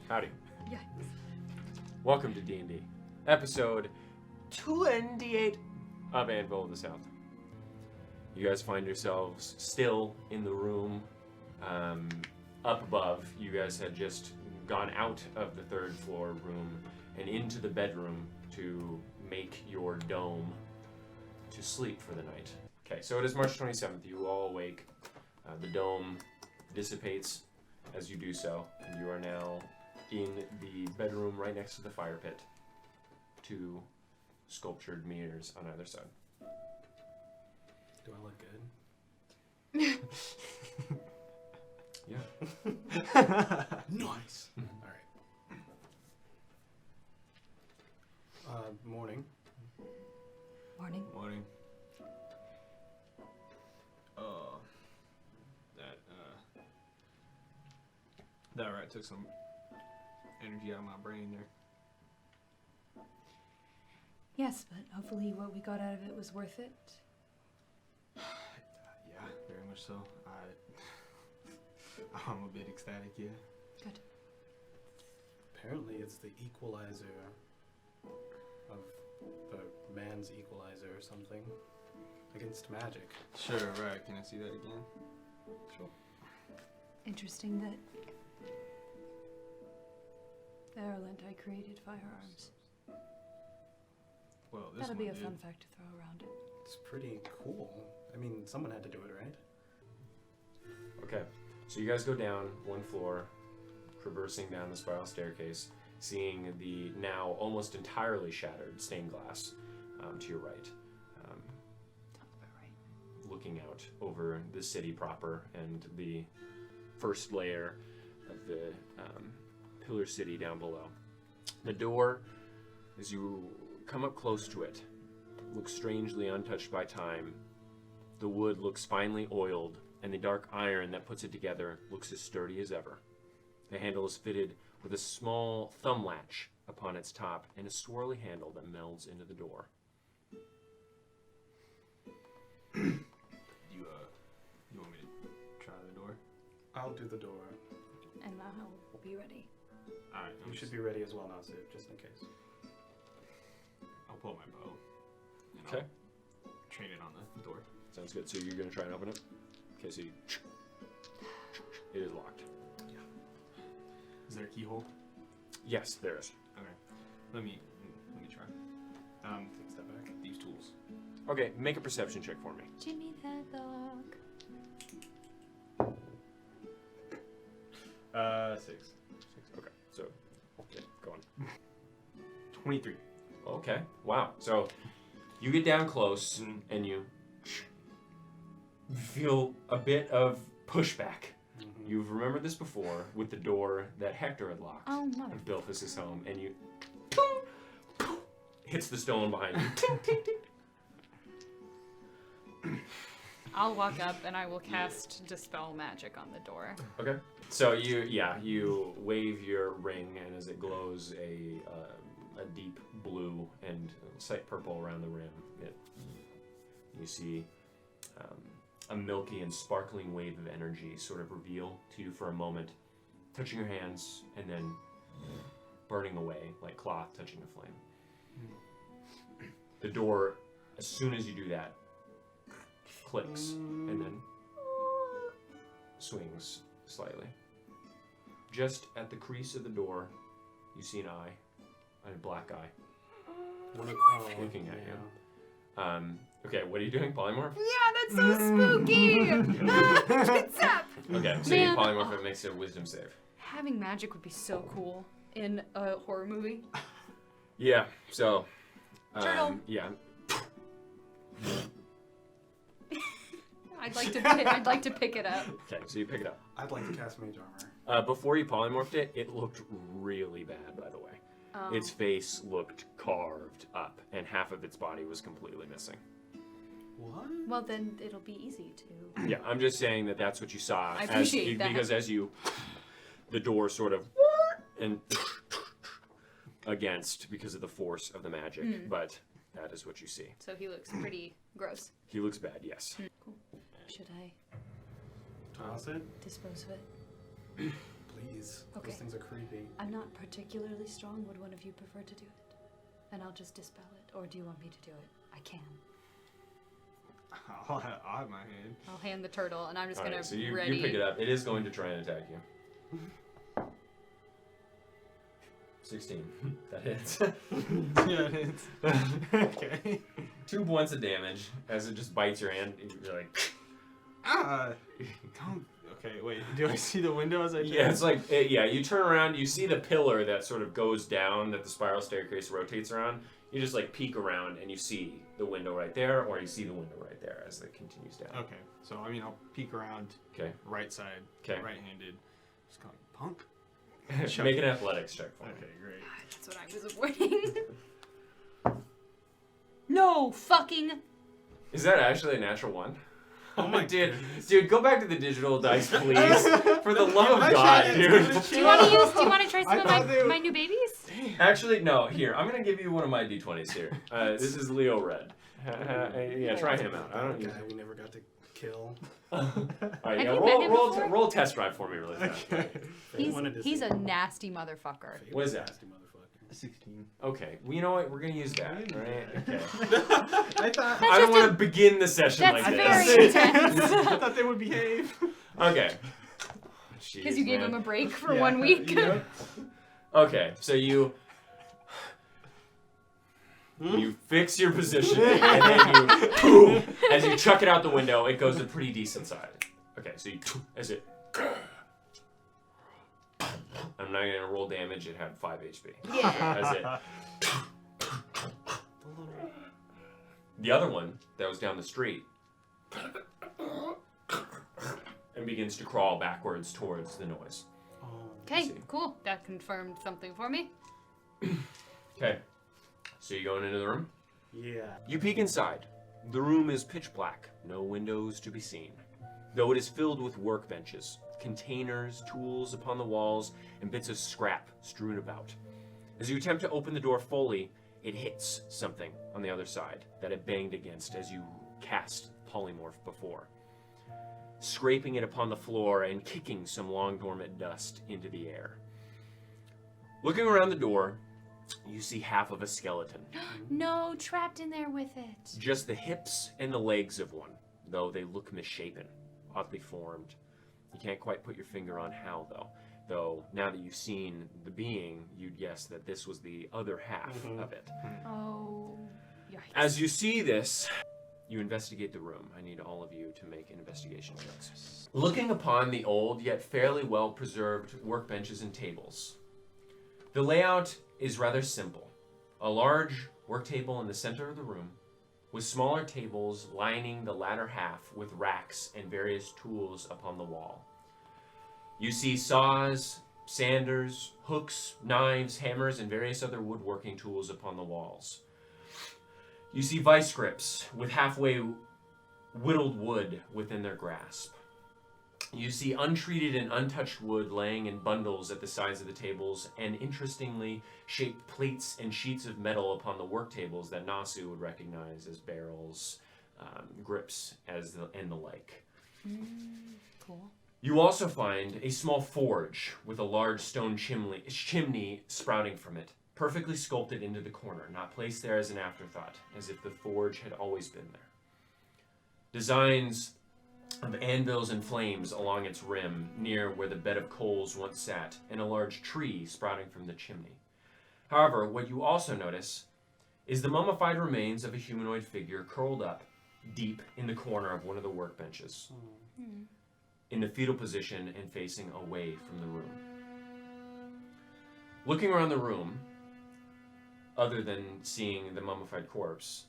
Howdy. Yes. Welcome to D&D, episode 28 of Anvil of the South. You guys find yourselves still in the room up above. You guys had just gone out of the third floor room and into the bedroom to make your dome to sleep for the night. Okay, so it is March 27th. You all awake. The dome dissipates as you do so, and you are now in the bedroom right next to the fire pit. Two sculptured mirrors on either side. Do I look good? Yeah. Nice. All right. Morning. Morning. Morning. That rat took some energy out of my brain there. Yes, but hopefully what we got out of it was worth it. Yeah, very much so. I'm a bit ecstatic, yeah. Good. Apparently it's the equalizer of the man's equalizer or something against magic. Sure, right. Can I see that again? Sure. Interesting that Erlent created firearms. Well, this That'll one be a did. fun fact to throw around. It's pretty cool. I mean, someone had to do it, right? Okay, so you guys go down one floor, traversing down the spiral staircase, seeing the now almost entirely shattered stained glass to your right. Sounds about right. Looking out over the city proper and the first layer of the pillar city down below. The door, as you come up close to it, looks strangely untouched by time. The wood looks finely oiled, and the dark iron that puts it together looks as sturdy as ever. The handle is fitted with a small thumb latch upon its top and a swirly handle that melds into the door. You want me to try the door? I'll do the door. And I'll be ready. Alright, You should be ready as well, Nasu, just in case. I'll pull my bow. And Okay. I'll train it on the door. Sounds good. So you're going to try and open it? Okay, so you... It is locked. Is there a keyhole? Yes, there is. Okay. Let me try. Take a step back. These tools. Okay, make a perception check for me. Jimmy the dog. 6. Okay, so... Okay, go on. 23. Okay, wow. So you get down close and you feel a bit of pushback. Mm-hmm. You've remembered this before with the door that Hector had locked Oh, mother. in Bilphus's home, and you hits the stone behind you. I'll walk up and I will cast Dispel Magic on the door. Okay. So you wave your ring, and as it glows a deep blue and slight purple around the rim, you see a milky and sparkling wave of energy sort of reveal to you for a moment, touching your hands and then burning away like cloth touching a flame. The door, as soon as you do that, clicks and then swings slightly. Just at the crease of the door, you see an eye, a black eye, looking at you. Okay, what are you doing, polymorph? Yeah, that's so spooky! What's up? Okay, so Man. you polymorph, it makes a wisdom save. Having magic would be so cool in a horror movie. Yeah, so... Turtle. Yeah. I'd like to pick it up. Okay, so you pick it up. I'd like to cast Mage Armor. Before you polymorphed it, it looked really bad, by the way. Oh. Its face looked carved up, and half of its body was completely missing. What? Well, then it'll be easy to. Yeah, I'm just saying that that's what you saw. I appreciate that. Because as you... The door sort of... And... Against, because of the force of the magic, but that is what you see. So he looks pretty gross. He looks bad, yes. Cool. Should I Toss it? dispose of it? please. Okay. Those things are creepy. I'm not particularly strong. Would one of you prefer to do it? And I'll just dispel it. Or do you want me to do it? I can. I'll have my hand. I'll hand the turtle, and I'm just gonna Alright, so you ready. pick it up. It is going to try and attack you. 16. That hits. Yeah, it's okay. 2 points of damage as it just bites your hand. You're like, Don't. Okay, wait. Do I see the window as I turn? yeah, it's like, you turn around, you see the pillar that sort of goes down, that the spiral staircase rotates around. You just like peek around and you see the window right there, or you see the window right there as it continues down. Okay, so I mean, I'll peek around. Okay. Right side. Okay. Right-handed. Just call me punk. Make an athletics check for me. Okay, great. That's what I was avoiding. No fucking. Is that actually a natural 1? Oh my dude, goodness. dude, go back to the digital dice, please. For the love of God, dude. Do you want to use? Do you want to try some I of thought they my new babies? Actually, no. Here, I'm gonna give you one of my d20s here. This is Leo Red. Yeah, try him out. I don't. Guy we never got to kill. All right, Have yeah, you met him before? roll a test drive for me, really fast. He's, Wanted to he's see. a nasty motherfucker. What is that? Nasty motherfucker. 16. Okay, well, you know what? We're gonna use that. All right. Okay. I thought. I don't want to begin the session That's like very this. intense. I thought they would behave. Okay. Because you gave him a break for Yeah, 1 week. yep. Okay, so you fix your position, and then you, boom, as you chuck it out the window, it goes a pretty decent size. Okay, so you, as it, I'm not gonna roll damage. It had 5 HP. Yeah. As it, the other one that was down the street, and begins to crawl backwards towards the noise. Oh. Okay, See. cool. That confirmed something for me. Okay, so you going into the room? Yeah. You peek inside. The room is pitch black, no windows to be seen, though it is filled with workbenches, containers, tools upon the walls, and bits of scrap strewn about. As you attempt to open the door fully, it hits something on the other side that it banged against as you cast polymorph before, scraping it upon the floor and kicking some long dormant dust into the air. Looking around the door, you see half of a skeleton. No, trapped in there with it. Just the hips and the legs of one, though they look misshapen, oddly formed. You can't quite put your finger on how, though now that you've seen the being, you'd guess that this was the other half of it. Oh, yikes. As you see this, you investigate the room. I need all of you to make investigation checks. Looking upon the old yet fairly well preserved workbenches and tables, the layout is rather simple. A large work table in the center of the room, with smaller tables lining the latter half with racks and various tools upon the wall. You see saws, sanders, hooks, knives, hammers, and various other woodworking tools upon the walls. You see vice grips with halfway whittled wood within their grasp. You see untreated and untouched wood laying in bundles at the sides of the tables, and interestingly shaped plates and sheets of metal upon the work tables that Nasu would recognize as barrels, grips, and the like. Cool. You also find a small forge with a large stone chimney sprouting from it, perfectly sculpted into the corner, not placed there as an afterthought, as if the forge had always been there. Designs of anvils and flames along its rim, near where the bed of coals once sat, and a large tree sprouting from the chimney. However, what you also notice is the mummified remains of a humanoid figure curled up deep in the corner of one of the workbenches, in the fetal position and facing away from the room. Looking around the room, other than seeing the mummified corpse,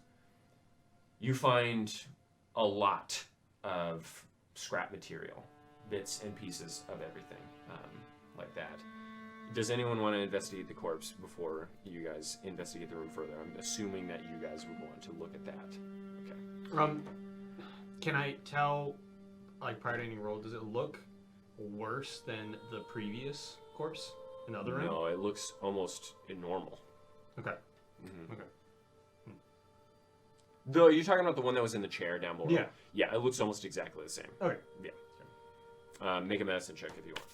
you find a lot of scrap material, bits and pieces of everything, like that. Does anyone want to investigate the corpse before you guys investigate the room further? I'm assuming that you guys would want to look at that. Okay. Can I tell, like, prior to any roll, does it look worse than the previous corpse in the other room? No, it looks almost normal. Okay. Mm-hmm. Okay. Though, you're talking about the one that was in the chair down below? Yeah. Yeah, it looks almost exactly the same. Okay. Yeah. Make a medicine check if you want.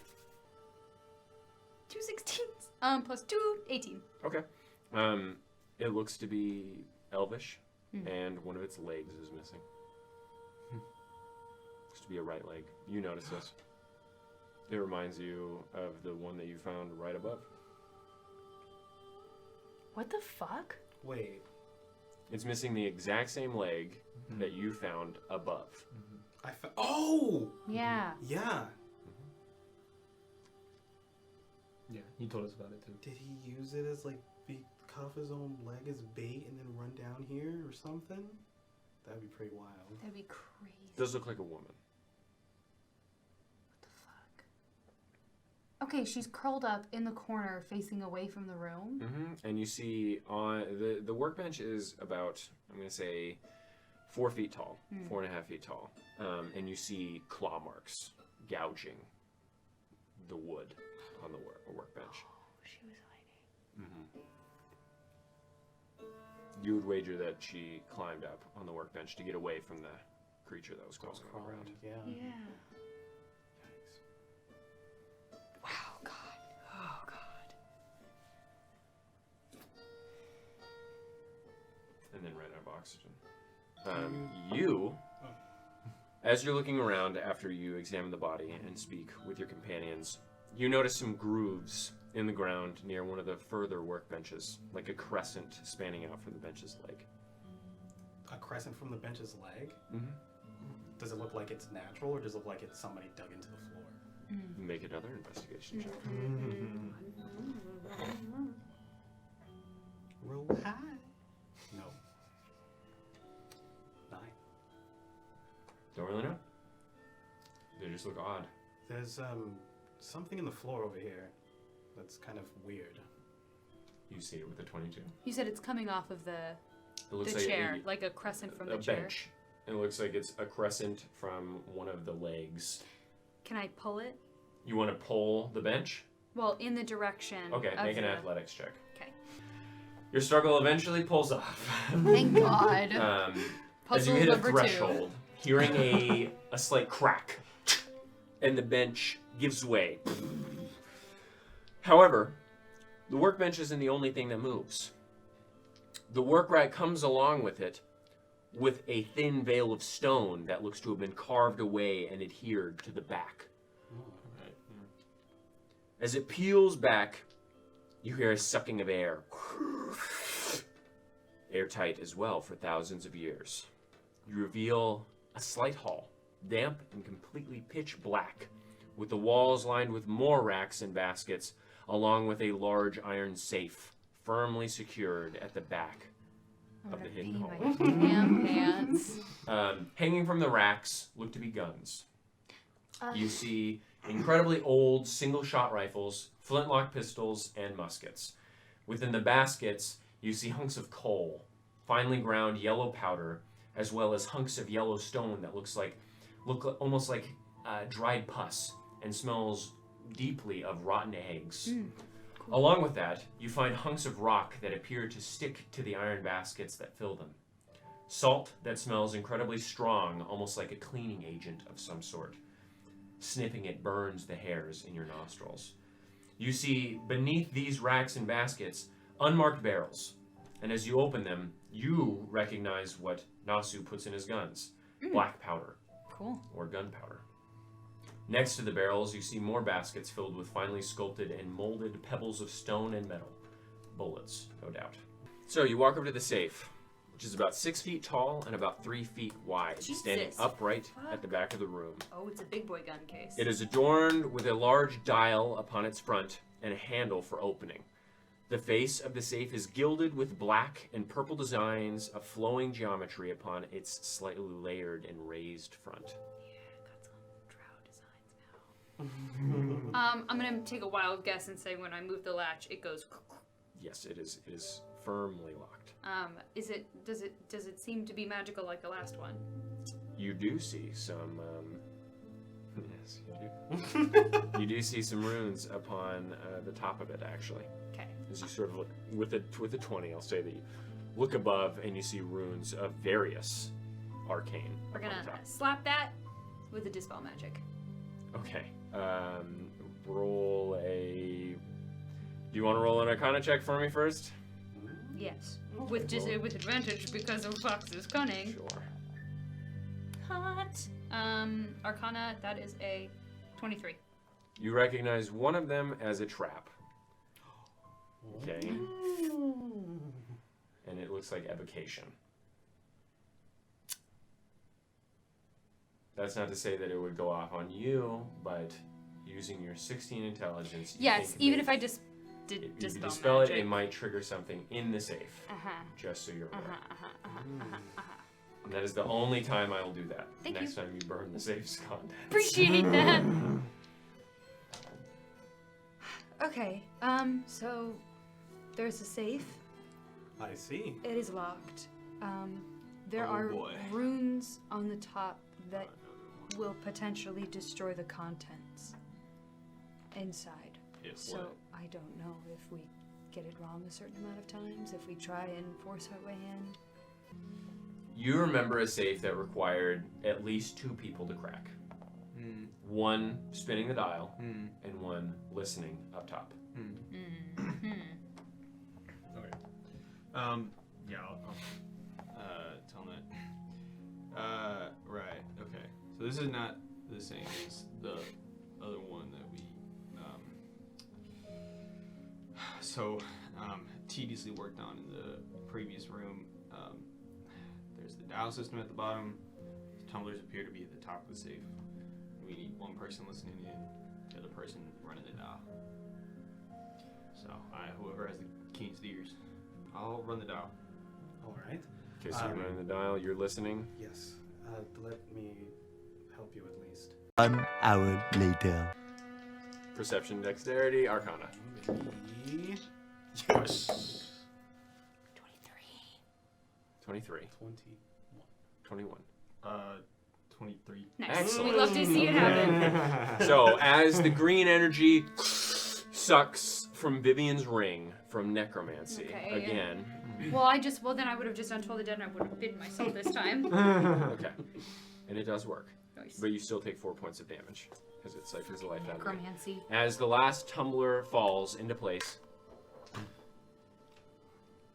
+2, 18. Okay. It looks to be elvish, and one of its legs is missing. Looks to be a right leg. You notice this. It reminds you of the one that you found right above. What the fuck? Wait. It's missing the exact same leg that you found above. Oh! Yeah. Yeah. Yeah, he told us about it too. Did he use it as like cut off his own leg as bait and then run down here or something? That'd be pretty wild. That'd be crazy. Does look like a woman. What the fuck? Okay, she's curled up in the corner facing away from the room. And you see on the workbench is about, I'm going to say, 4 feet tall, 4.5 feet tall. And you see claw marks gouging the wood on the workbench. Oh, she was hiding. You would wager that she climbed up on the workbench to get away from the creature that was crawling around. Yeah. Yeah. Wow, God. Oh, God. And then ran out of oxygen. As you're looking around after you examine the body and speak with your companions, you notice some grooves in the ground near one of the further workbenches, like a crescent spanning out from the bench's leg. A crescent from the bench's leg? Does it look like it's natural, or does it look like it's somebody dug into the floor? Make another investigation check. Roll high. No. 9. Don't really know. They just look odd. There's something in the floor over here that's kind of weird. You see it with a 22. You said it's coming off of the It looks the like chair, like a crescent from the a chair. bench. It looks like it's a crescent from one of the legs. Can I pull it? You want to pull the bench? Well, in the direction. Okay, of make an the... athletics check. Okay. Your struggle eventually pulls off. Thank God. As Puzzle you hit a number 2. threshold, hearing a slight crack, and the bench gives way. However, the workbench isn't the only thing that moves. The work rat comes along with it with a thin veil of stone that looks to have been carved away and adhered to the back. As it peels back, you hear a sucking of air. Airtight as well for thousands of years. You reveal a slight hall, damp and completely pitch black, with the walls lined with more racks and baskets, along with a large iron safe firmly secured at the back of the hidden hall. My damn pants. Hanging from the racks look to be guns. You see incredibly old single-shot rifles, flintlock pistols, and muskets. Within the baskets, you see hunks of coal, finely ground yellow powder, as well as hunks of yellow stone that look almost like dried pus and smells deeply of rotten eggs. Cool. Along with that, you find hunks of rock that appear to stick to the iron baskets that fill them. Salt that smells incredibly strong, almost like a cleaning agent of some sort. Sniffing it burns the hairs in your nostrils. You see, beneath these racks and baskets, unmarked barrels. And as you open them, you recognize what Nasu puts in his guns. Black powder. Cool. Or gunpowder. Next to the barrels, you see more baskets filled with finely sculpted and molded pebbles of stone and metal. Bullets, no doubt. So you walk over to the safe, which is about 6 feet tall and about 3 feet wide, standing upright at the back of the room. Oh, it's a big boy gun case. It is adorned with a large dial upon its front and a handle for opening. The face of the safe is gilded with black and purple designs of flowing geometry upon its slightly layered and raised front. Yeah, got some drow designs now. I'm gonna take a wild guess and say when I move the latch, it goes. Yes, it is firmly locked. Does it seem to be magical like the last one? You do see some. Yes, you do. You do see some runes upon the top of it, actually. Okay. As you sort of look with a 20, I'll say that you look above and you see runes of various arcane. We're gonna slap that with a dispel magic. Okay. Roll a Do you want to roll an Arcana check for me first? Yes. With advantage because of Fox's cunning. Sure. Hot. Arcana, that is a 23. You recognize one of them as a trap. Okay. And it looks like evocation. That's not to say that it would go off on you, but using your 16 intelligence, you Yes, think even that if I just if you dispel dispel magic. it, it might trigger something in the safe. Uh-huh. Just so you're aware. Uh-huh. And that is the only time I will do that. Thank Next time you burn the safe's contents. Appreciate that. Okay, so there's a safe. I see. It is locked. There Oh, are boy. runes on the top that will potentially destroy the contents inside. If So what? I don't know if we get it wrong a certain amount of times, if we try and force our way in. You remember a safe that required at least 2 people to crack. Mm. One spinning the dial, Mm. and one listening up top. Mm-hmm. Okay. Yeah, I'll tell him that. Right, okay. So this is not the same as the other one that we, tediously worked on in the previous room. There's the dial system at the bottom. The tumblers appear to be at the top of the safe. We need one person listening in, the other person running the dial. So, whoever has the keys to the ears, I'll run the dial. All right. Okay, so you're running the dial, you're listening. Yes. Let me help you at least. 1 hour later. Perception, dexterity, arcana. Yes. 23. 21. 23. Nice. Excellent. We love to see it happen. So, as the green energy sucks from Vivian's ring from necromancy Okay. again. Well, then I would have just untold the dead and I would have bitten myself this time. Okay. And it does work. Nice. But you still take 4 points of damage as it siphons the life out of you. Necromancy. As the last tumbler falls into place,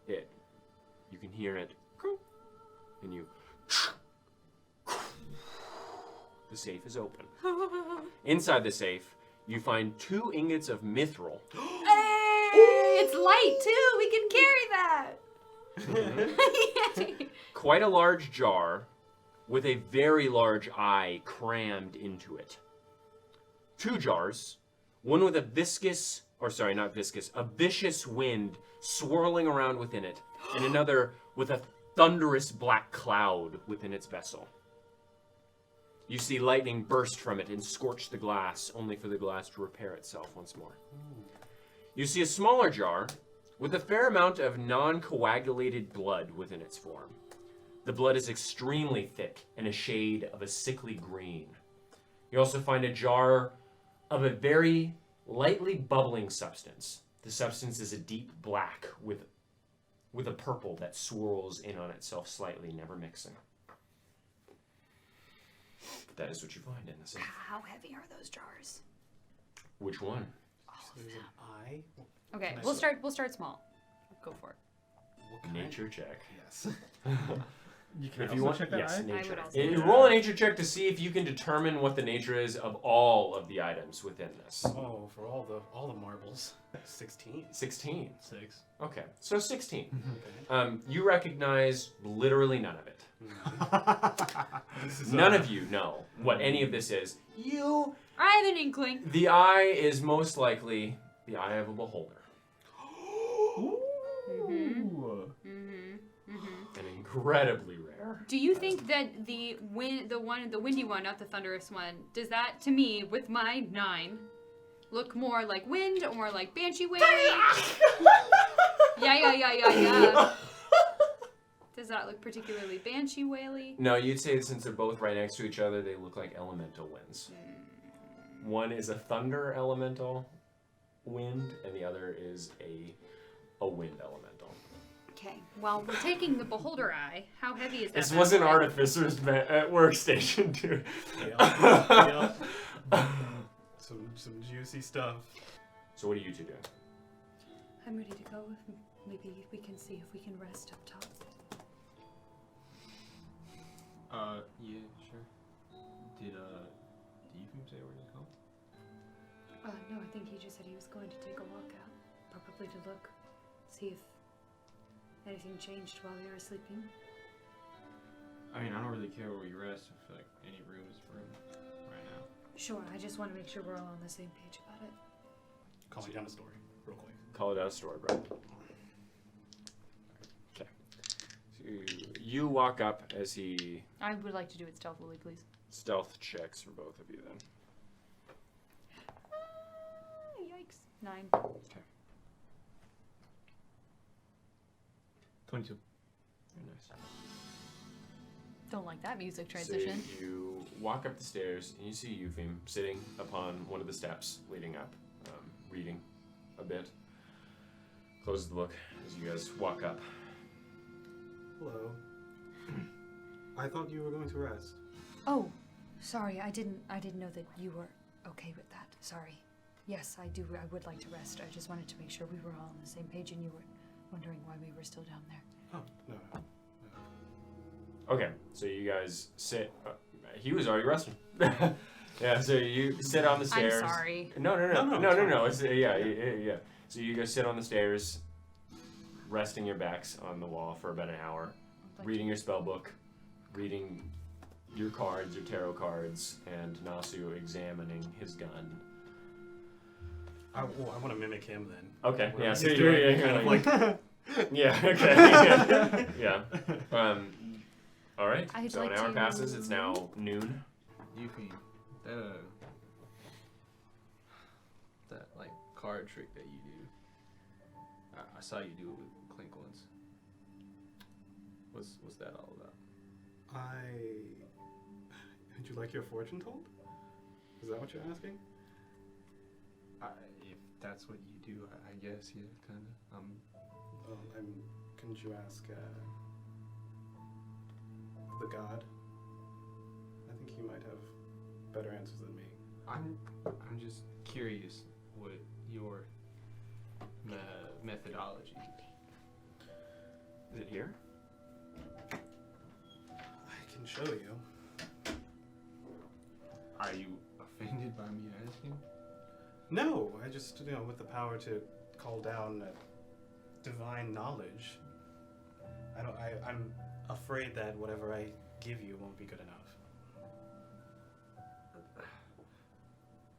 you can hear it, and you. The safe is open. Inside the safe, you find 2 ingots of mithril. Hey! It's light too. We can carry that. Quite a large jar with a very large eye crammed into it. 2 jars, one with a vicious wind swirling around within it, and another with a thunderous black cloud within its vessel. You see lightning burst from it and scorch the glass, only for the glass to repair itself once more. You see a smaller jar with a fair amount of non-coagulated blood within its form. The blood is extremely thick and a shade of a sickly green. You also find a jar of a very lightly bubbling substance. The substance is a deep black with a purple that swirls in on itself slightly, never mixing. That is what you find in the safe. How heavy are those jars? Which one? There's an eye. Okay, Can I we'll start- start small. Go for it. What kind? Nature check. Yes. You can If you want, check that yes, eye? nature. would also You do roll a nature check to see if you can determine what the nature is of all of the items within this. Oh, for all the marbles. 16. 16. 6. Okay, so 16. Okay. You recognize literally none of it. This is, None of you know what any of this is. I have an inkling. The eye is most likely the eye of a beholder. And incredibly rare. Do you think that the windy one, not the thunderous one, does that to me with my 9 look more like wind or more like banshee wailing? Yeah. Does that look particularly banshee whaley? No, you'd say that since they're both right next to each other, they look like elemental winds. One is a thunder elemental wind, and the other is a wind elemental. Okay. Well, we're taking the beholder eye. How heavy is that? This bad was an boy? artificer's workstation, dude. Yep. Some juicy stuff. So what do you two do? I'm ready to go. Maybe we can see if we can rest up top. Yeah, sure. Did you say where he's going? No, I think he just said he was going to take a walk out. Probably to look, see if anything changed while we were sleeping. I mean, I don't really care where we rest. I feel like any room is room right now. Sure, I just want to make sure we're all on the same page about it. Call me down a story, real quick. Call it out a story, bro. Okay. So you walk up as he I would like to do it stealthily, please. stealth checks for both of you then. Yikes. 9. Okay. 22. Very nice. Don't like that music transition. So you walk up the stairs and you see Eupheme sitting upon one of the steps leading up, reading a bit. Closes the book as you guys walk up. Hello. I thought you were going to rest. Oh, sorry. I didn't know that you were okay with that. Sorry. Yes, I do. I would like to rest. I just wanted to make sure we were all on the same page and you weren't wondering why we were still down there. Oh, no. Okay, so you guys sit. He was already resting. Yeah, so you sit on the stairs. I'm sorry. No. No, It's yeah. So you guys sit on the stairs, resting your backs on the wall for about an hour, reading your spell book, reading your cards, your tarot cards, and Nasu examining his gun. I want to mimic him then. Okay, What yeah. he's So doing, you're kind of like. yeah. Okay. Yeah. All right. I'd So like an hour to- passes. It's now noon. Eupheme, that like card trick that you do. I saw you do it with Clink once. What's that all about? Would you like your fortune told? Is that what you're asking? If that's what you do, I guess, yeah, kind of. Well, couldn't you ask the god? I think he might have better answers than me. I'm just curious what your methodology. Is it here? I can show you. Are you offended by me asking? No, I just, with the power to call down divine knowledge, I'm afraid that whatever I give you won't be good enough.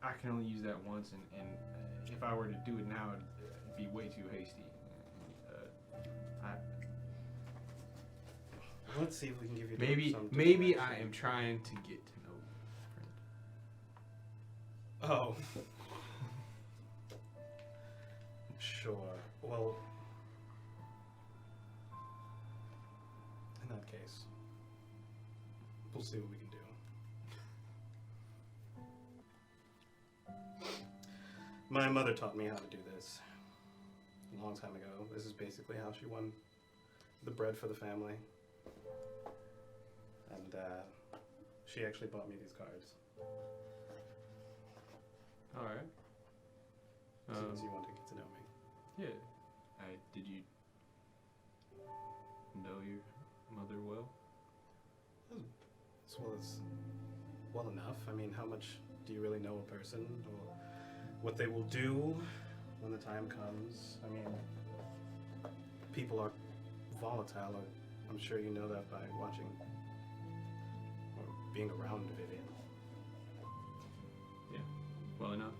I can only use that once, and if I were to do it now, it'd be way too hasty. Let's see if we can give you some maybe direction. I am trying to get to know a friend. Oh. Sure. Well, in that case, we'll see what we can do. My mother taught me how to do this a long time ago. This is basically how she won the bread for the family. And she actually bought me these cards. All right. Since you want to get to know me. Yeah. Did you know your mother well? As well as well enough. I mean, how much do you really know a person, or what they will do when the time comes? I mean, people are volatile. I'm sure you know that by watching or being around Vivian. Yeah. Well enough.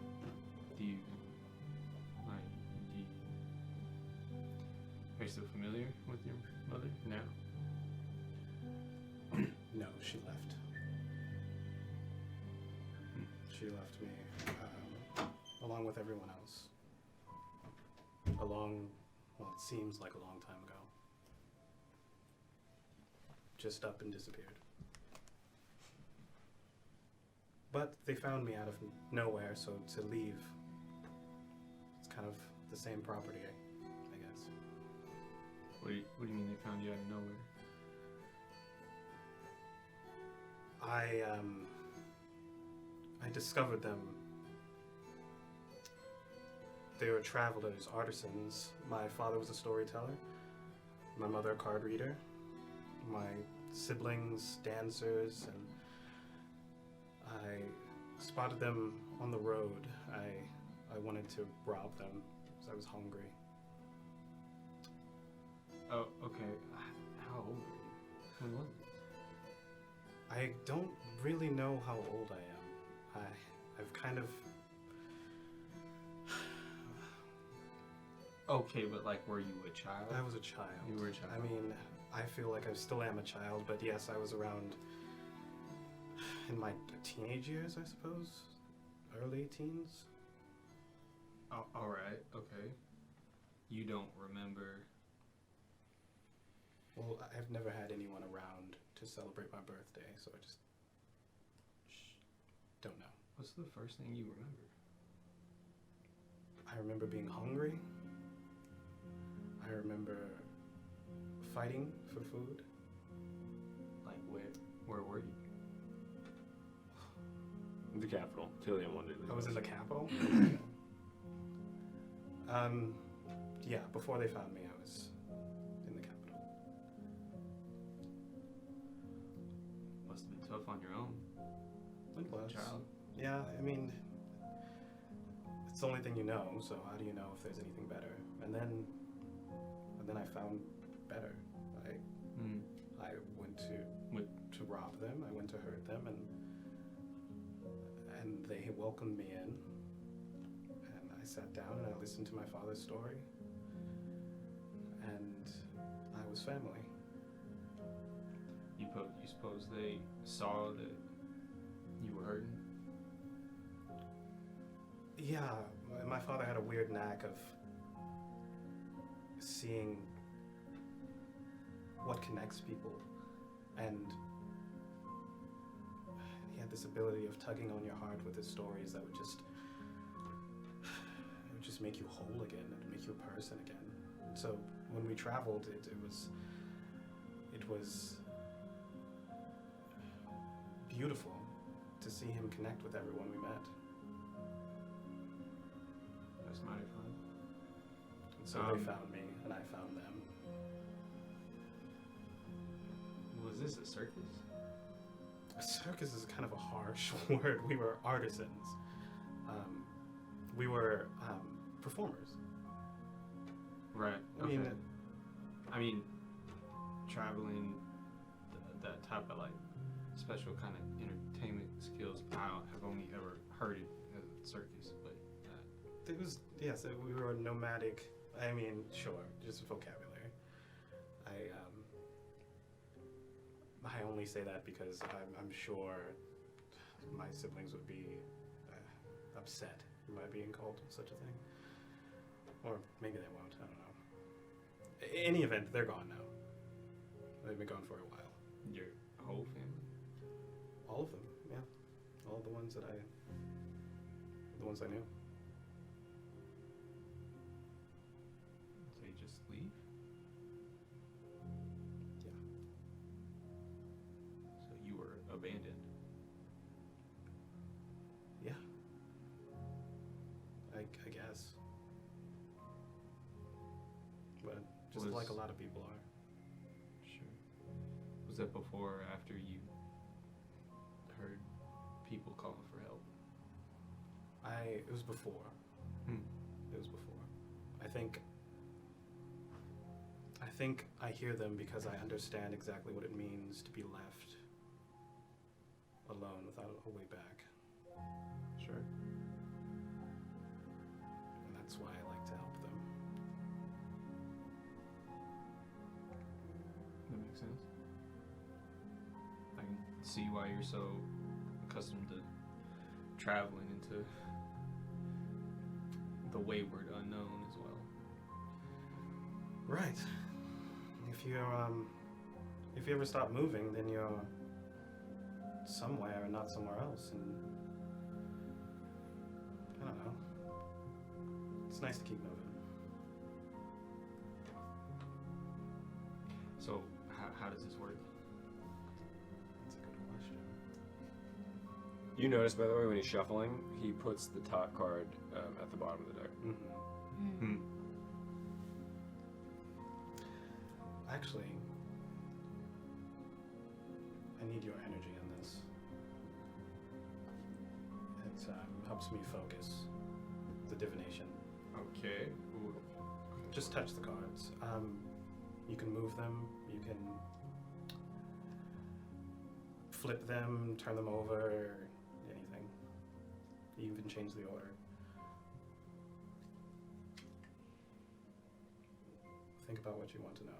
Are you still familiar with your mother now? No, she left. She left me along with everyone else. It seems like a long time ago. Just up and disappeared. But they found me out of nowhere, so to leave, it's kind of the same property, I guess. What do you mean they found you out of nowhere? I discovered them. they were travelers, artisans. My father was a storyteller. My mother a card reader. My siblings dancers, and I spotted them on the road. I wanted to rob them because I was hungry. Oh, okay. How old are you? When was this? I don't really know how old I am. I've kind of... Okay, but like, were you a child? I was a child. You were a child. I mean, I feel like I still am a child, but yes, I was around in my teenage years, I suppose. Early teens. Oh, alright, okay. You don't remember... Well, I've never had anyone around to celebrate my birthday, so I just don't know. What's the first thing you remember? I remember being hungry. I remember fighting for food. Like, where were you? The capital. Tillian wanted to I was in the capital. Yeah, before they found me, I was in the capital. Must have been tough on your own. It was. Child. Yeah, I mean, it's the only thing you know, so how do you know if there's anything better? And then I found better. I went to rob them, I went to hurt them, and they welcomed me in. And I sat down and I listened to my father's story. And I was family. You suppose they saw that you were hurting? Yeah, my father had a weird knack of seeing what connects people, and he had this ability of tugging on your heart with his stories that would just make you whole again, and make you a person again. So when we traveled, it was beautiful to see him connect with everyone we met. That's mighty fun. And so they found me, and I found them. Was this a circus? A circus is kind of a harsh word. We were artisans. We were performers. Right. I Okay. mean, I mean, traveling, that type of like special kind of entertainment skills, I have only ever heard it as a circus, but it was, yes, we were nomadic. I mean, sure, just vocabulary. I only say that because I'm sure my siblings would be upset by being called such a thing. Or maybe they won't, I don't know. In any event, they're gone now. They've been gone for a while. your whole family? All of them, yeah. All the ones that I knew. They just leave? Yeah. So you were abandoned. Yeah. I guess. But just like a lot of people are. Sure. Was that before or after you heard people calling for help? It was before. It was before. I think I hear them because I understand exactly what it means to be left alone without a way back. Sure. And that's why I like to help them. That makes sense. I can see why you're so accustomed to traveling into the wayward unknown as well. Right. If you ever stop moving, then you're somewhere and not somewhere else, and I don't know. It's nice to keep moving. So how does this work? That's a good question. You notice, by the way, when he's shuffling, he puts the top card at the bottom of the deck. Mm-hmm. Actually, I need your energy in this. It helps me focus. It's a divination. Okay. Ooh. Just touch the cards. You can move them. You can flip them, turn them over, anything. You even change the order. Think about what you want to know.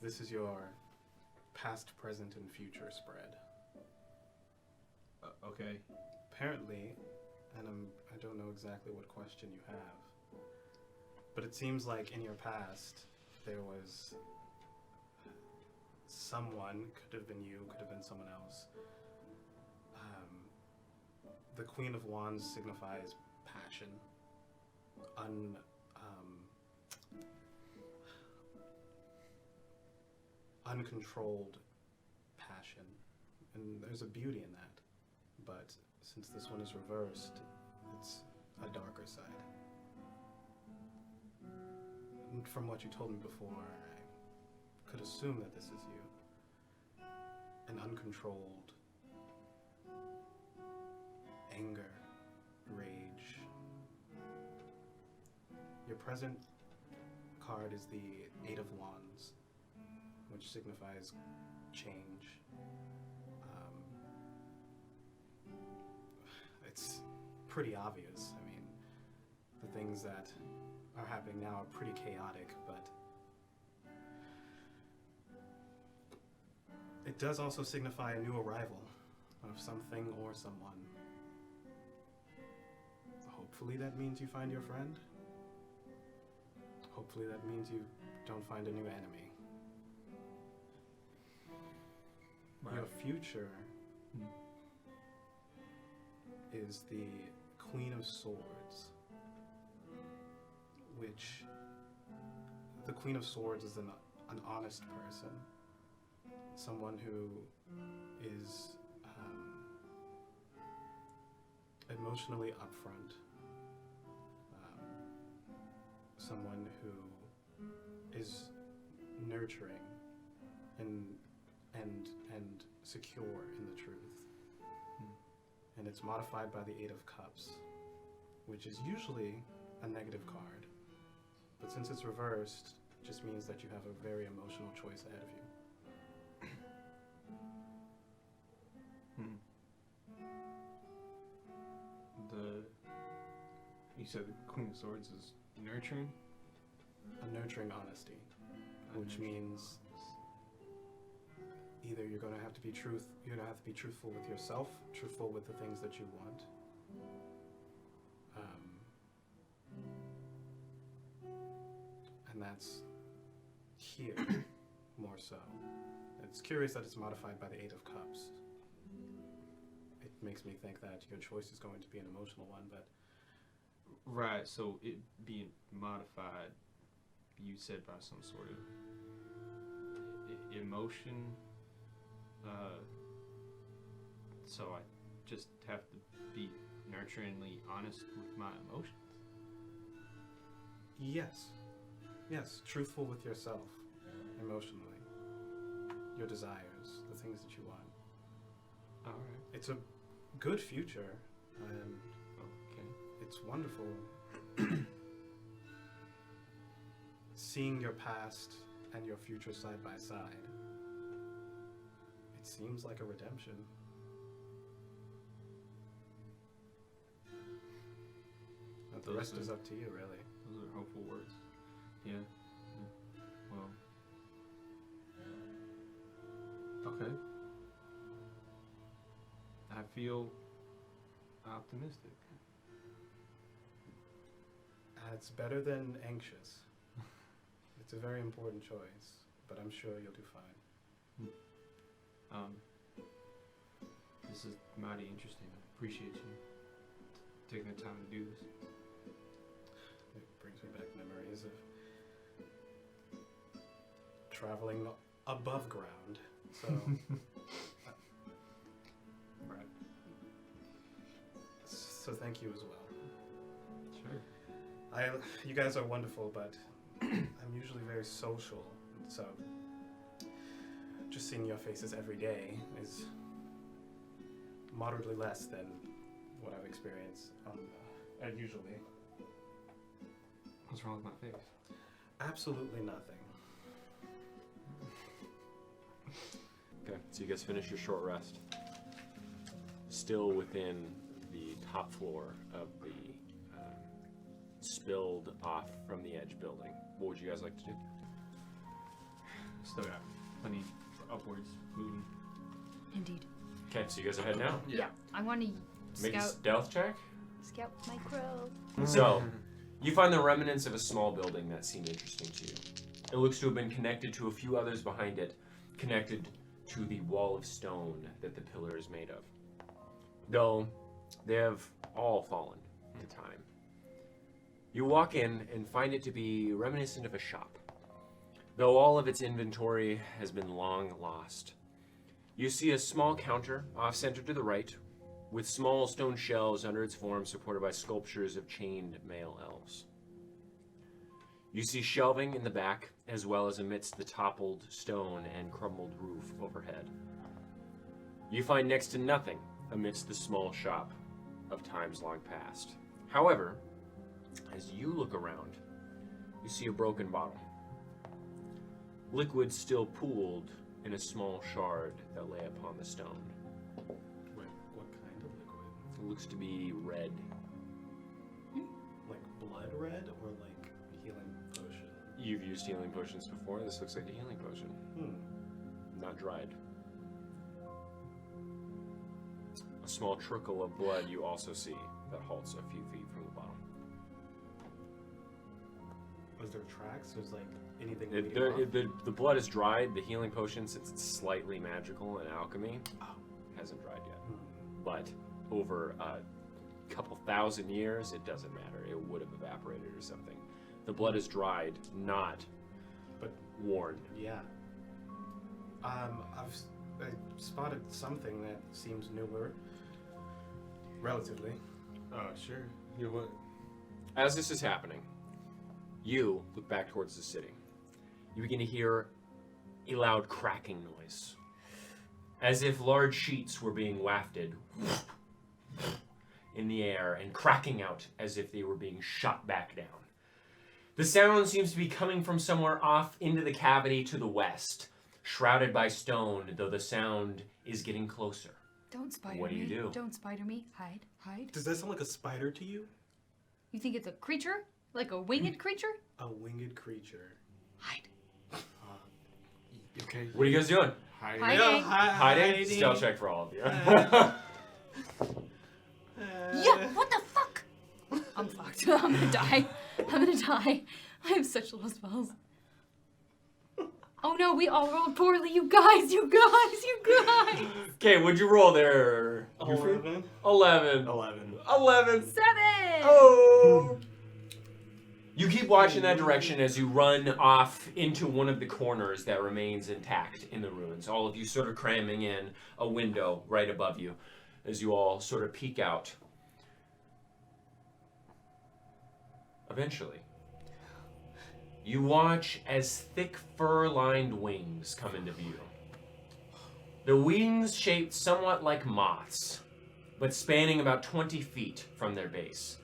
This is your past, present, and future spread. Okay. Apparently, and I don't know exactly what question you have, but it seems like in your past there was someone, could have been you, could have been someone else. The Queen of Wands signifies passion, uncontrolled passion, and there's a beauty in that. But since this one is reversed, it's a darker side. And from what you told me before, I could assume that this is you. An uncontrolled anger, rage. Your present card is the Eight of Wands, which signifies change. It's pretty obvious. I mean, the things that are happening now are pretty chaotic, but it does also signify a new arrival of something or someone. Hopefully that means you find your friend. Hopefully that means you don't find a new enemy. Right. Your future is the Queen of Swords, which the Queen of Swords is an honest person, someone who is emotionally upfront, someone who is nurturing and secure in the truth. And it's modified by the Eight of Cups, which is usually a negative card. But since it's reversed, it just means that you have a very emotional choice ahead of you. You said the Queen of Swords is nurturing? A nurturing honesty, which means either you're going to have to be truthful with yourself, truthful with the things that you want. And that's here more so. It's curious that it's modified by the Eight of Cups. It makes me think that your choice is going to be an emotional one, but right, so it being modified, you said by some sort of emotion, so I just have to be nurturingly honest with my emotions? Yes, truthful with yourself, emotionally, your desires, the things that you want. Alright. It's a good future, and Okay. it's wonderful seeing your past and your future side by side. It seems like a redemption. But the rest is up to you, really. Those are hopeful words. Yeah. Well. Okay. I feel optimistic. It's better than anxious. It's a very important choice, but I'm sure you'll do fine. This is mighty interesting. I appreciate you taking the time to do this. It brings Brings me back memories of traveling above ground. So, right. So thank you as well. Sure. You guys are wonderful, but I'm usually very social, so just seeing your faces every day is moderately less than what I've experienced usually. What's wrong with my face? Absolutely nothing. Okay, so you guys finish your short rest. Still within the top floor of the spilled off from the edge building. What would you guys like to do? Still got plenty for upwards moving. Indeed. Okay, so you guys are heading out. Yeah. I want to Make a scout stealth check. my crow. So, you find the remnants of a small building that seemed interesting to you. It looks to have been connected to a few others behind it, connected to the wall of stone that the pillar is made of. Though, they have all fallen to time. You walk in and find it to be reminiscent of a shop, though all of its inventory has been long lost. You see a small counter off-center to the right, with small stone shelves under its form supported by sculptures of chained male elves. You see shelving in the back, as well as amidst the toppled stone and crumbled roof overhead. You find next to nothing amidst the small shop of times long past. However, as you look around, you see a broken bottle. Liquid still pooled in a small shard that lay upon the stone. Wait, what kind of liquid? It looks to be red. Like blood red or like healing potion? You've used healing potions before. This looks like a healing potion. Not dried. A small trickle of blood you also see that halts a few feet from the bottom. Was there tracks? There's like anything? The blood is dried. The healing potion, since it's slightly magical in alchemy, hasn't dried yet. But over a couple thousand years, it doesn't matter. It would have evaporated or something. The blood is dried, not but worn. Yeah. I spotted something that seems newer. Relatively. Sure. You know what? As this is happening, you look back towards the city. You begin to hear a loud cracking noise, as if large sheets were being wafted in the air and cracking out as if they were being shot back down. The sound seems to be coming from somewhere off into the cavity to the west, shrouded by stone, though the sound is getting closer. Don't spider me. What do you do? Don't spider me. Hide. Hide. Does that sound like a spider to you? You think it's a creature? Like a winged creature? A winged creature. Hide. Okay. What are you guys doing? Hiding. Hiding. Hiding? Stealth check for all of you. Yeah, what the fuck? I'm fucked. I'm gonna die. I'm gonna die. I have such low spells. Oh no, we all rolled poorly, you guys. Okay, what'd you roll there? 11. 11. 11. 7! Oh! You keep watching that direction as you run off into one of the corners that remains intact in the ruins. All of you sort of cramming in a window right above you as you all sort of peek out. Eventually, you watch as thick fur-lined wings come into view. The wings shaped somewhat like moths, but spanning about 20 feet from their base.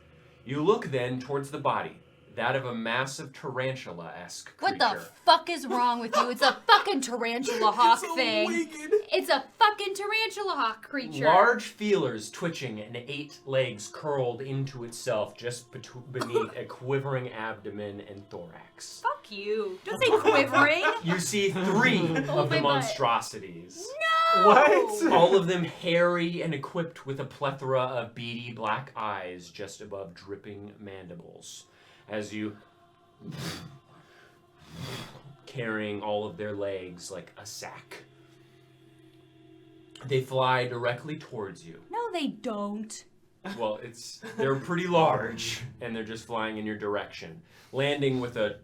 You look then towards the body, that of a massive tarantula-esque creature. What the fuck is wrong with you? It's a fucking tarantula hawk thing. It's a fucking tarantula hawk creature. Large feelers twitching and 8 legs curled into itself just beneath a quivering abdomen and thorax. Fuck you. Don't say quivering. You see 3 of the my butt. monstrosities. No! What? All of them hairy and equipped with a plethora of beady black eyes just above dripping mandibles. As you carrying all of their legs like a sack. They fly directly towards you. No, they don't. Well, they're pretty large, and they're just flying in your direction, landing with a...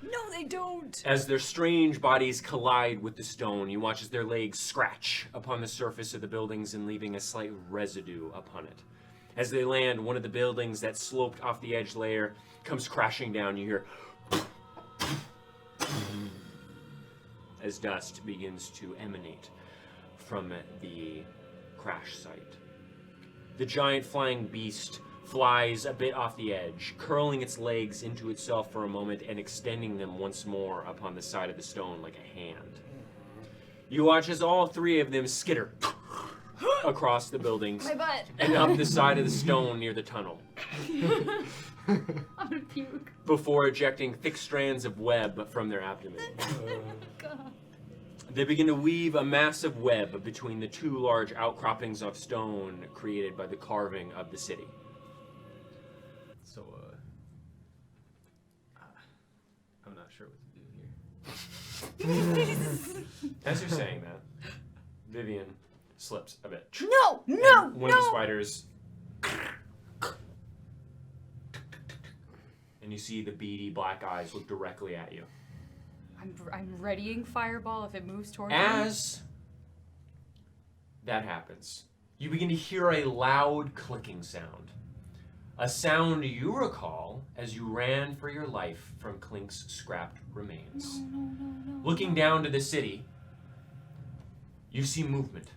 No, they don't. As their strange bodies collide with the stone, you watch as their legs scratch upon the surface of the buildings and leaving a slight residue upon it. As they land, one of the buildings that sloped off the edge layer comes crashing down. You hear... as dust begins to emanate from the crash site. The giant flying beast flies a bit off the edge, curling its legs into itself for a moment and extending them once more upon the side of the stone like a hand. You watch as all three of them skitter across the buildings My butt. and up the side of the stone near the tunnel, I'm gonna puke. before ejecting thick strands of web from their abdomen. God. They begin to weave a massive web between the two large outcroppings of stone created by the carving of the city. So, I'm not sure what to do here. As you're saying that, Vivian slips a bit. No, And no, one of the no. spiders, and you see the beady black eyes look directly at you. I'm readying fireball if it moves toward me. As that happens, you begin to hear a loud clicking sound. A sound you recall as you ran for your life from Clink's scrapped remains. No. Looking down to the city, you see movement.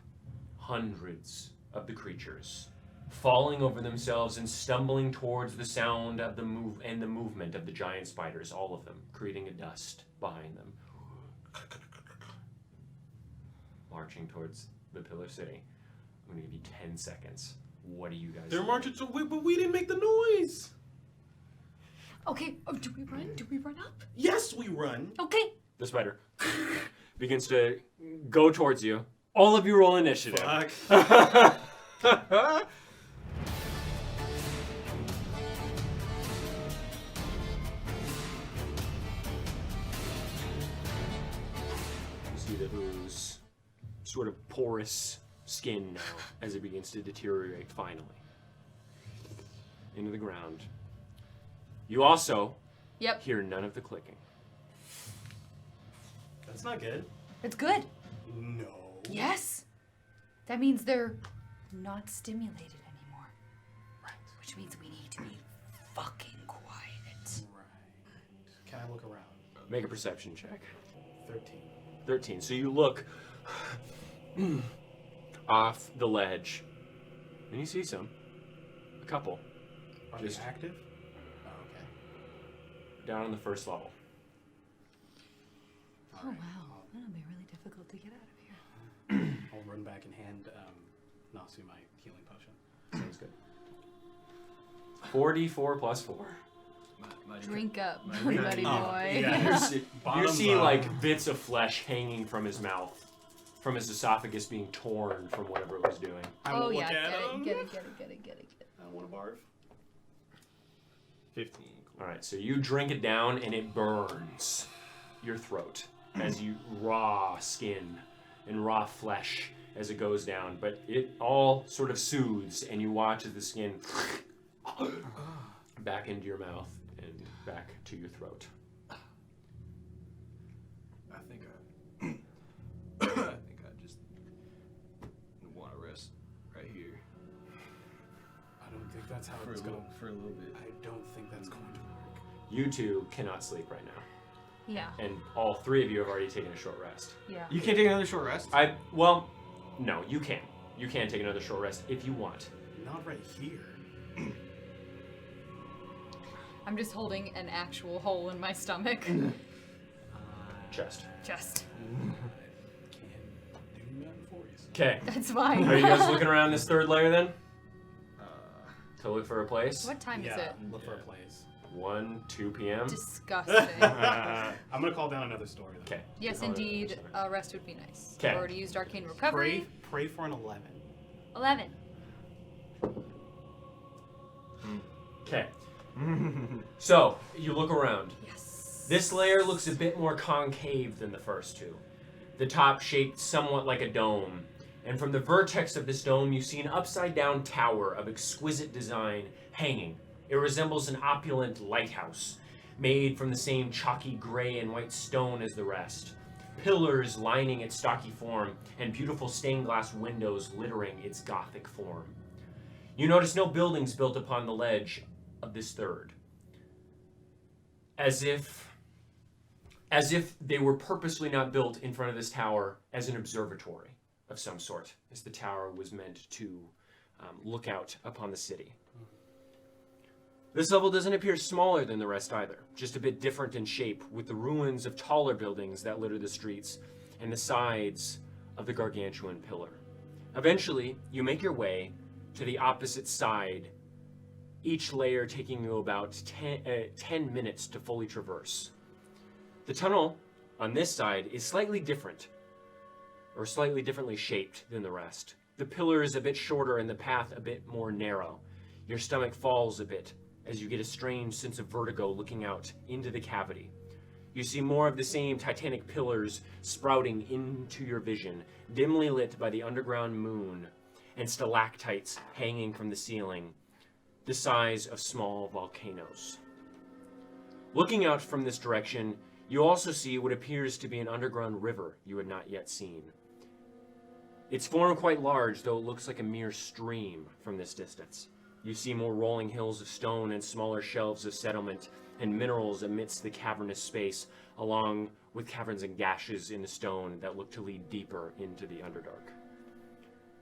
Hundreds of the creatures falling over themselves and stumbling towards the sound of the movement of the giant spiders, all of them, creating a dust behind them. Marching towards the Pillar City. I'm gonna give you 10 seconds. What do you guys They're do? marching to but we didn't make the noise. Okay, do we run? Do we run up? Yes, we run. Okay. The spider begins to go towards you. All of you roll initiative. Fuck. You see the ooze, sort of porous skin now as it begins to deteriorate finally into the ground. You also Yep. hear none of the clicking. That's not good. It's good. No. Yes. That means they're not stimulated anymore. Right. Which means we need to be fucking quiet. Right. Can I look around? Make a perception check. 13. 13. So you look off the ledge, and you see a couple, Are Just- they active? Oh, okay. down on the first level. Oh wow, that'll be really difficult to get out of here. I'll run back and hand Nasu my healing potion. Sounds good. 44 plus 4. Drink up, my- buddy Oh, boy. You see, you Bottoms see up. like bits of flesh hanging from his mouth, from his esophagus being torn from whatever it was doing. I Oh will yeah, look at get him. it. I want to barf. 15. Cool. All right, so you drink it down and it burns your throat as you raw skin and raw flesh as it goes down, but it all sort of soothes and you watch as the skin back into your mouth and back to your throat. I think I just want to rest right here I don't think that's how for it's going to... for a little bit. I don't think that's going to work. You two cannot sleep right now, Yeah, and all three of you have already taken a short rest. yeah. You can't take another short rest. Well, no, you can. You can take another short rest if you want. Not right here. I'm just holding an actual hole in my stomach. Chest. Just. Can't do nothing for you. Okay. That's fine. Are you guys looking around this third layer then? Uh, To look for a place? What time is it? Look for a place. 1, 2 p.m. Disgusting. Okay. I'm going to call down another story, though. Yes, indeed. Rest would be nice. 'Kay. I've already used arcane recovery. Pray for an 11. 11. Okay. So, you look around. Yes. This layer looks a bit more concave than the first two. The top shaped somewhat like a dome, And from the vertex of this dome, you see an upside-down tower of exquisite design hanging. It resembles an opulent lighthouse, made from the same chalky gray and white stone as the rest. Pillars lining its stocky form, and beautiful stained glass windows littering its Gothic form. You notice no buildings built upon the ledge of this third. As if they were purposely not built in front of this tower as an observatory of some sort, as the tower was meant to look out upon the city. This level doesn't appear smaller than the rest either, just a bit different in shape, with the ruins of taller buildings that litter the streets and the sides of the gargantuan pillar. Eventually, you make your way to the opposite side, each layer taking you about 10 minutes to fully traverse. The tunnel on this side is slightly different, or slightly differently shaped than the rest. The pillar is a bit shorter and the path a bit more narrow. Your stomach falls a bit as you get a strange sense of vertigo looking out into the cavity. You see more of the same titanic pillars sprouting into your vision, dimly lit by the underground moon, and stalactites hanging from the ceiling, the size of small volcanoes. Looking out from this direction, you also see what appears to be an underground river you had not yet seen. Its form quite large, though it looks like a mere stream from this distance. You see more rolling hills of stone and smaller shelves of settlement and minerals amidst the cavernous space, along with caverns and gashes in the stone that look to lead deeper into the Underdark.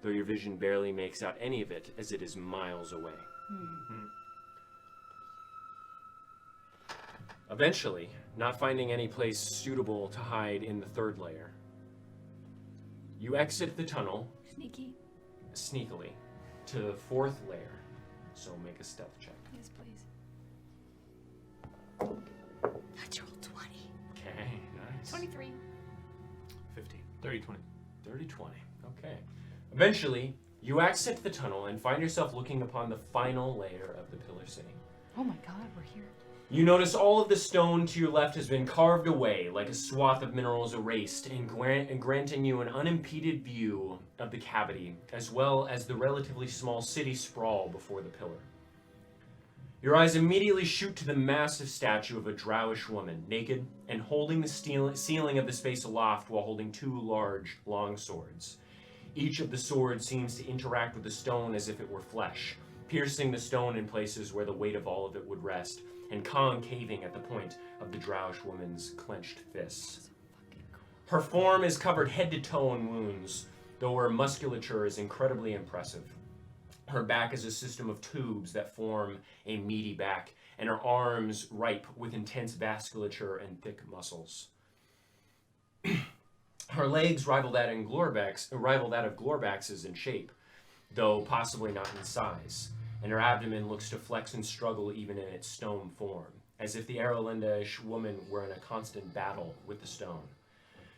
Though your vision barely makes out any of it, as it is miles away. Eventually, not finding any place suitable to hide in the third layer, you exit the tunnel sneakily to the fourth layer. So make a stealth check. Yes, please. Natural 20. Okay, nice. 23. 15. 30, 20. 30, 20. Okay. Eventually, you exit the tunnel and find yourself looking upon the final layer of the Pillar City. Oh my god, we're here. You notice all of the stone to your left has been carved away, like a swath of minerals erased, and granting you an unimpeded view of the cavity, as well as the relatively small city sprawl before the pillar. Your eyes immediately shoot to the massive statue of a drowish woman, naked and holding the ceiling of the space aloft while holding two large, long swords. Each of the swords seems to interact with the stone as if it were flesh, piercing the stone in places where the weight of all of it would rest, and concaving at the point of the drowish woman's clenched fists. Her form is covered head to toe in wounds, though her musculature is incredibly impressive. Her back is a system of tubes that form a meaty back, and her arms ripe with intense vasculature and thick muscles. Her legs rival that of Glorbax's in shape, though possibly not in size, and her abdomen looks to flex and struggle even in its stone form, as if the Erolinda-ish woman were in a constant battle with the stone.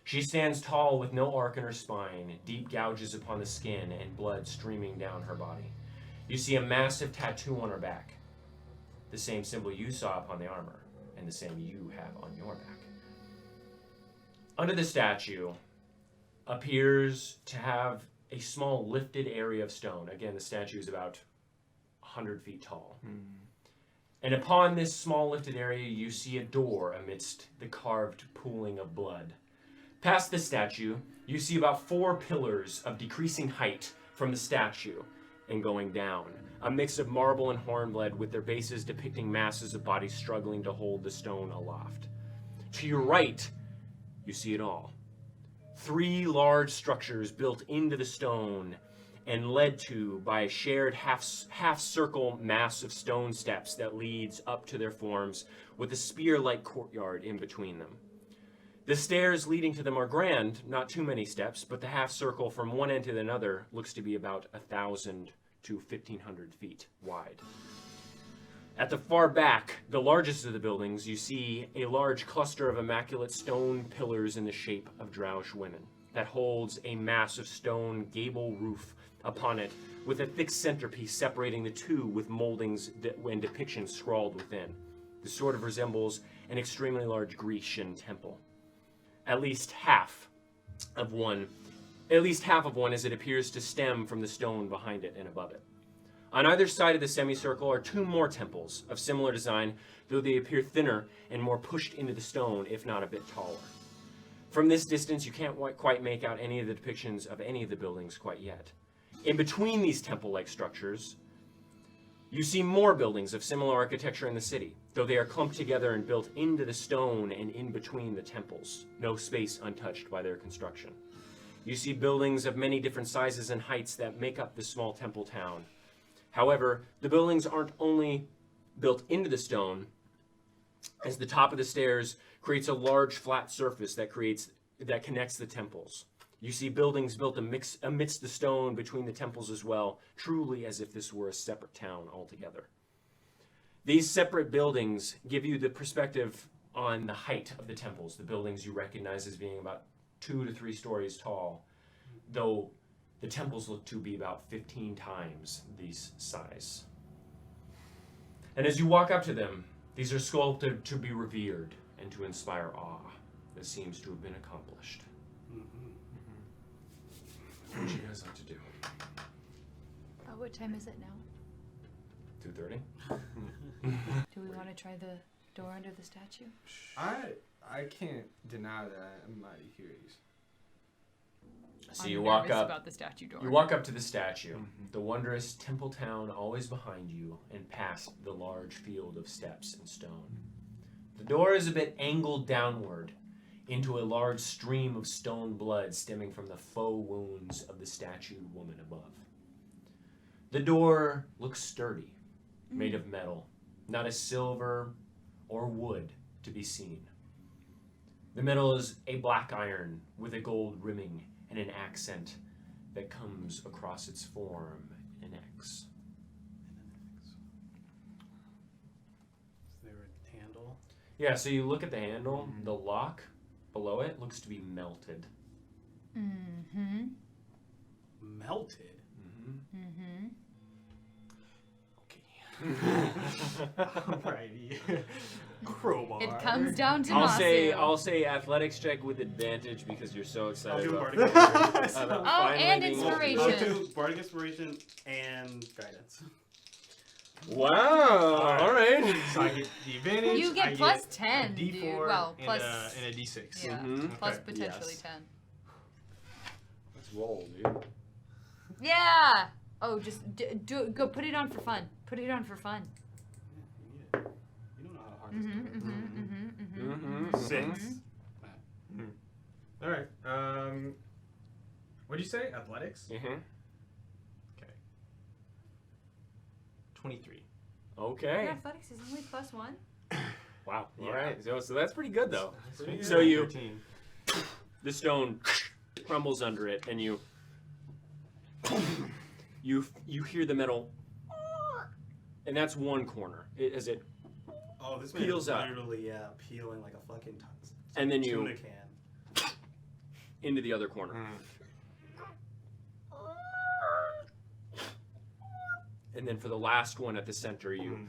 She stands tall with no arc in her spine, deep gouges upon the skin, and blood streaming down her body. You see a massive tattoo on her back, the same symbol you saw upon the armor, and the same you have on your back. Under the statue appears to have a small lifted area of stone. Again, the statue is about 100 feet tall. And upon this small lifted area, you see a door amidst the carved pooling of blood. Past the statue, you see about 4 pillars of decreasing height from the statue and going down, a mix of marble and hornblende with their bases depicting masses of bodies struggling to hold the stone aloft. To your right, you see it all. 3 large structures built into the stone and led to by a shared half-circle mass of stone steps that leads up to their forms with a spear-like courtyard in between them. The stairs leading to them are grand, not too many steps, but the half-circle from one end to another looks to be about 1,000 to 1,500 feet wide. At the far back, the largest of the buildings, you see a large cluster of immaculate stone pillars in the shape of drowish women that holds a massive stone gable roof upon it, with a thick centerpiece separating the two with moldings and depictions scrawled within. This sort of resembles an extremely large Grecian temple. At least half of one at least half of one as it appears to stem from the stone behind it and above it. On either side of the semicircle are 2 more temples of similar design, though they appear thinner and more pushed into the stone, if not a bit taller. From this distance, you can't quite make out any of the depictions of any of the buildings quite yet. In between these temple-like structures, you see more buildings of similar architecture in the city, though they are clumped together and built into the stone and in between the temples, no space untouched by their construction. You see buildings of many different sizes and heights that make up the small temple town. However, the buildings aren't only built into the stone, as the top of the stairs creates a large flat surface that connects the temples. You see buildings built amidst the stone between the temples as well, truly as if this were a separate town altogether. These separate buildings give you the perspective on the height of the temples, the buildings you recognize as being about 2 to 3 stories tall, though the temples look to be about 15 times these size. And as you walk up to them, these are sculpted to be revered and to inspire awe that seems to have been accomplished. What would you guys like to do? What time is it now? 2:30? Do we want to try the door under the statue? I can't deny that I'm mighty curious. So I'm you walk nervous up. about the statue door. You walk up to the statue, the wondrous temple town always behind you, and past the large field of steps and stone. The door is a bit angled downward into a large stream of stone blood stemming from the faux wounds of the statued woman above. The door looks sturdy, made of metal, not a silver or wood to be seen. The middle is a black iron with a gold rimming and an accent that comes across its form, an X. Is there a handle? Yeah, so you look at the handle, the lock below it looks to be melted. Mm-hmm. Melted? Mm-hmm. Alrighty. Crowbar. It comes down to I'll say athletics check with advantage because you're so I'll excited do about Bardic Inspiration. about Oh, finally and being able to do inspiration. I'll it. do Bardic Inspiration and Guidance. Wow! All right. So I get the advantage. You get I plus get 10, a dude. D4 Well, and plus- and a D6. Yeah. Mhm. Plus Okay. potentially Yes. 10. Let's roll, dude. Yeah! Oh, just go put it on for fun. Put it on for fun. You need it. You don't know how hard this Mm-hmm, door is. mm-hmm, mm-hmm, Mm-hmm. 6. All right. What did you say? Athletics. Mm-hmm. Okay. 23. Okay. Your athletics is only plus 1. Wow. All Yeah. right. So that's pretty good though. Pretty good. So you, 13. the stone crumbles under it, and you hear the metal, and that's one corner as it, Oh, this man peels is up. literally, peeling like a fucking and then you tuna can. into the other corner, and then for the last one at the center, you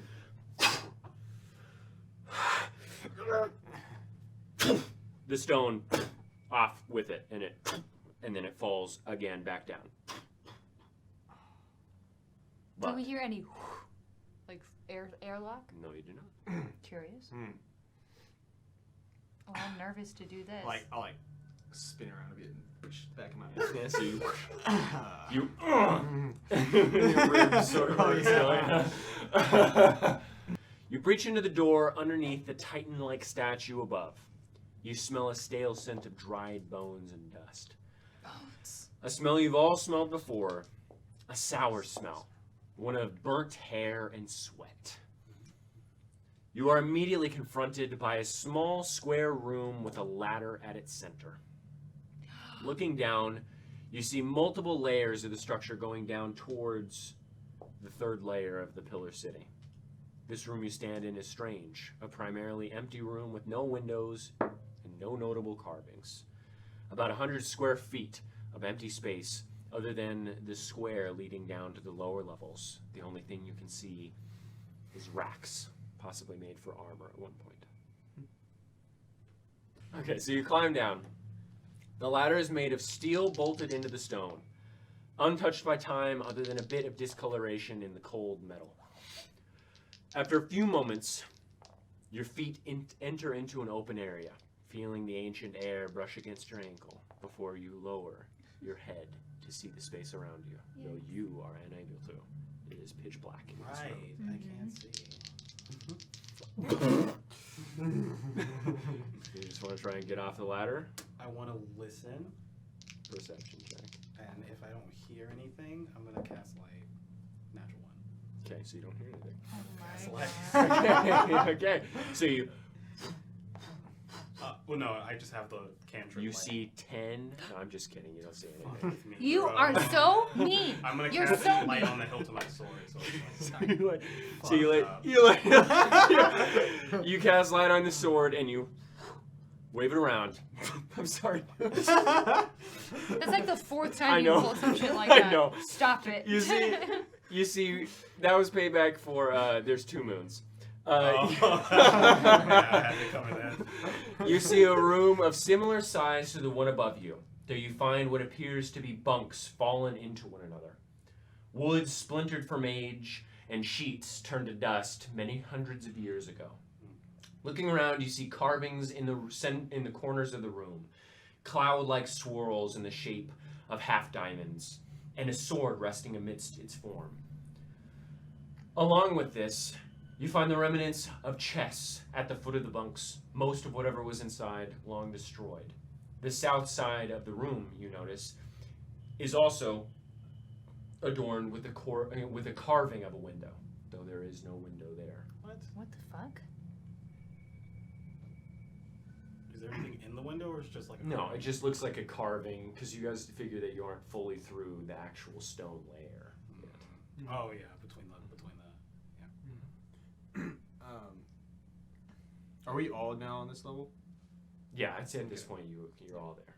the stone off with it, and then it falls again back down. Do But we hear any like airlock? no, you do not. Curious. Oh, I'm nervous to do this. I'll spin around a bit and push it back in my Yeah, so you you your ribs sort of Oh, hurt still. You breach into the door underneath the Titan-like statue above. You smell a stale scent of dried bones and dust. Bones. A smell you've all smelled before. A sour smell. One of burnt hair and sweat. You are immediately confronted by a small square room with a ladder at its center. Looking down, you see multiple layers of the structure going down towards the third layer of the Pillar City. This room you stand in is strange, a primarily empty room with no windows and no notable carvings. About 100 square feet of empty space, other than the square leading down to the lower levels. The only thing you can see is racks, possibly made for armor at one point. Okay, so you climb down. The ladder is made of steel bolted into the stone, untouched by time other than a bit of discoloration in the cold metal. After a few moments, your feet enter into an open area, feeling the ancient air brush against your ankle before you lower your head to see the space around you, though you are unable to. It is pitch black in this Right, room. I can't see. You just want to try and get off the ladder? I want to listen, Perception check. and if I don't hear anything, I'm gonna cast light. Natural one. Okay, so you don't hear anything. Oh Cast my light. god. Okay, so you Well, no, I just have the cantrip. you light. see 10. No, I'm just kidding. You don't see Fuck anything. with me, You bro. are so mean. I'm gonna You're cast so light mean. on the hilt of my sword. So it's like, you cast light on the sword and you wave it around. I'm sorry. That's like the fourth time I you know. pulled some shit like I that. know. Stop it. You see, that was payback for there's 2 moons. yeah, I had to cover that. You see a room of similar size to the one above you. There you find what appears to be bunks fallen into one another. Wood splintered from age and sheets turned to dust many hundreds of years ago. Looking around, you see carvings in the corners of the room, cloud-like swirls in the shape of half diamonds, and a sword resting amidst its form. Along with this, you find the remnants of chests at the foot of the bunks, most of whatever was inside long destroyed. The south side of the room, you notice, is also adorned with a carving of a window, though there is no window there. What the fuck? Is there anything in the window, or is it just like a No, it just looks like a carving, because you guys figure that you aren't fully through the actual stone layer yet. Oh yeah, between the Are we all now on this level? Yeah, I'd say at this point you're all there.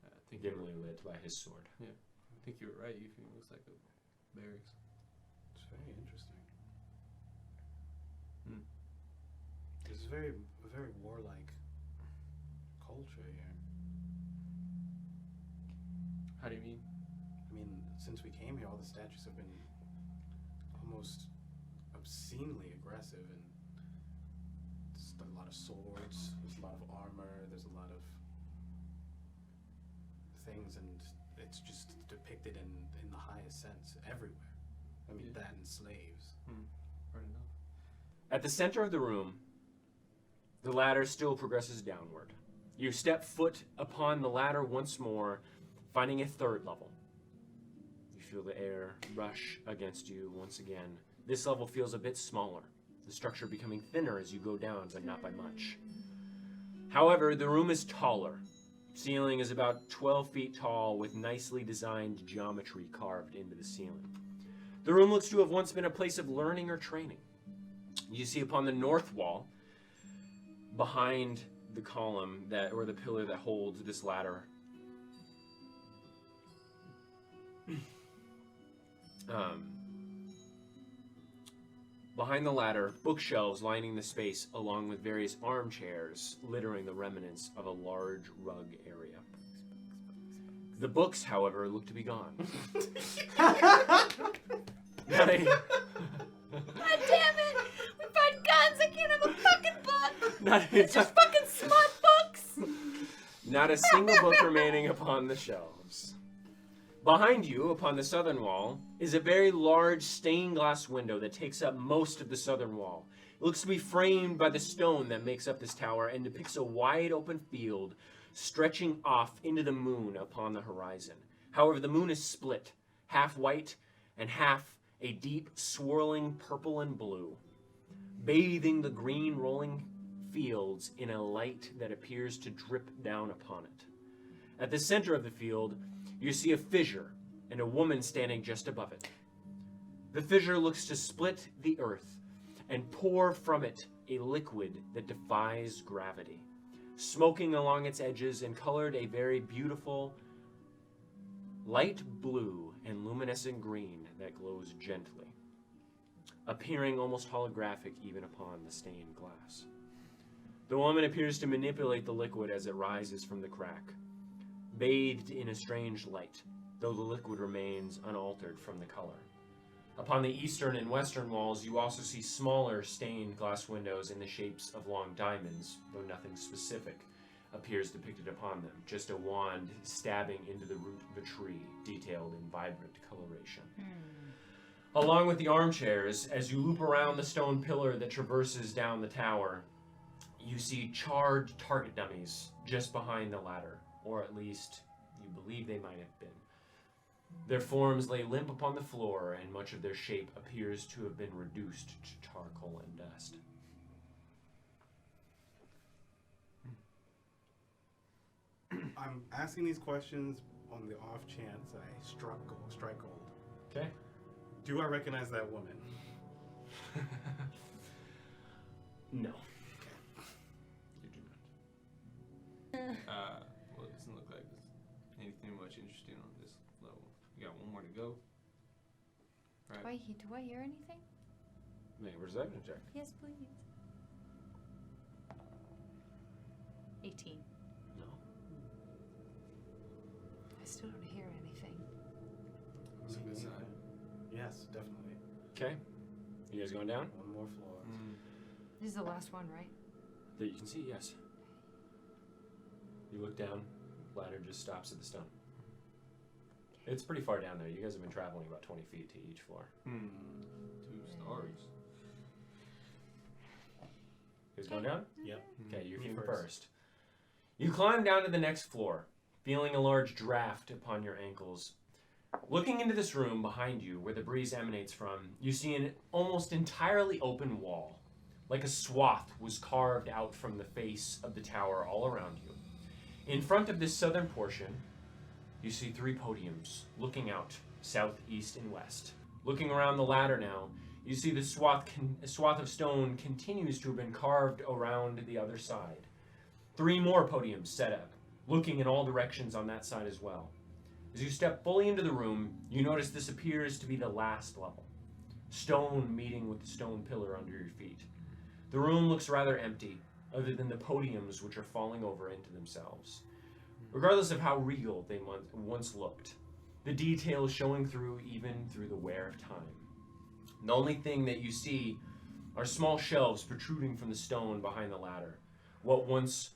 I think you were, Dimly lit by his sword. I think you were right. You feel looks like a barracks. It's very interesting. Hmm. This is very warlike culture here. How do you mean? I mean, since we came here, all the statues have been almost obscenely aggressive, and there's a lot of swords, there's a lot of armor, there's a lot of things, and it's just depicted in the highest sense everywhere. I mean, that and slaves. Right enough. At the center of the room, the ladder still progresses downward. You step foot upon the ladder once more, finding a 3rd level. You feel the air rush against you once again. This level feels a bit smaller, the structure becoming thinner as you go down, but not by much. However, the room is taller. Ceiling is about 12 feet tall with nicely designed geometry carved into the ceiling. The room looks to have once been a place of learning or training. You see upon the north wall, behind the column or the pillar that holds this ladder, behind the ladder, bookshelves lining the space along with various armchairs littering the remnants of a large rug area. The books, however, look to be gone. Not a- God damn it! We find guns. I can't have a fucking book. It's Just fucking smut books. Not a single book remaining upon the shelves. Behind you, upon the southern wall, is a very large stained glass window that takes up most of the southern wall. It looks to be framed by the stone that makes up this tower and depicts a wide open field stretching off into the moon upon the horizon. However, the moon is split, half white and half a deep swirling purple and blue, bathing the green rolling fields in a light that appears to drip down upon it. At the center of the field, you see a fissure and a woman standing just above it. The fissure looks to split the earth and pour from it a liquid that defies gravity, smoking along its edges and colored a very beautiful light blue and luminescent green that glows gently, appearing almost holographic even upon the stained glass. The The woman appears to manipulate the liquid as it rises from the crack, bathed in a strange light, though the liquid remains unaltered from the color. Upon the eastern and western walls, you also see smaller stained glass windows in the shapes of long diamonds, though nothing specific appears depicted upon them, just a wand stabbing into the root of a tree, detailed in vibrant coloration. Along with the armchairs, as you loop around the stone pillar that traverses down the tower, you see charred target dummies just behind the ladder, or at least you believe they might have been. Their forms lay limp upon the floor, and much of their shape appears to have been reduced to charcoal and dust. I'm asking these questions on the off chance I strike gold. Okay. Do I recognize that woman? No. You do not. Well, it doesn't look like there's anything much interesting on this level. You got one more to go. Right. Do I hear anything? Make a perception check. Yes, please. 18. No. I still don't hear anything. It's a good sign. Yes, definitely. Okay. You guys going down? One more floor. This is the last one, right? That you can see, yes. You look down, ladder just stops at the stone. It's pretty far down there. You guys have been traveling about 20 feet to each floor. 2 stars. You guys going down? Yep. Okay, you Me came first. first. You climb down to the next floor, feeling a large draft upon your ankles. Looking into this room behind you, where the breeze emanates from, you see an almost entirely open wall. Like a swath was carved out from the face of the tower all around you. In front of this southern portion, you see 3 podiums looking out south, east, and west. Looking around the ladder now, you see the swath of stone continues to have been carved around the other side. 3 more podiums set up, looking in all directions on that side as well. As you step fully into the room, you notice this appears to be the last level. Stone meeting with the stone pillar under your feet. The room looks rather empty, other than the podiums which are falling over into themselves. Regardless of how regal they once looked, the details showing through even through the wear of time. The only thing that you see are small shelves protruding from the stone behind the ladder. What was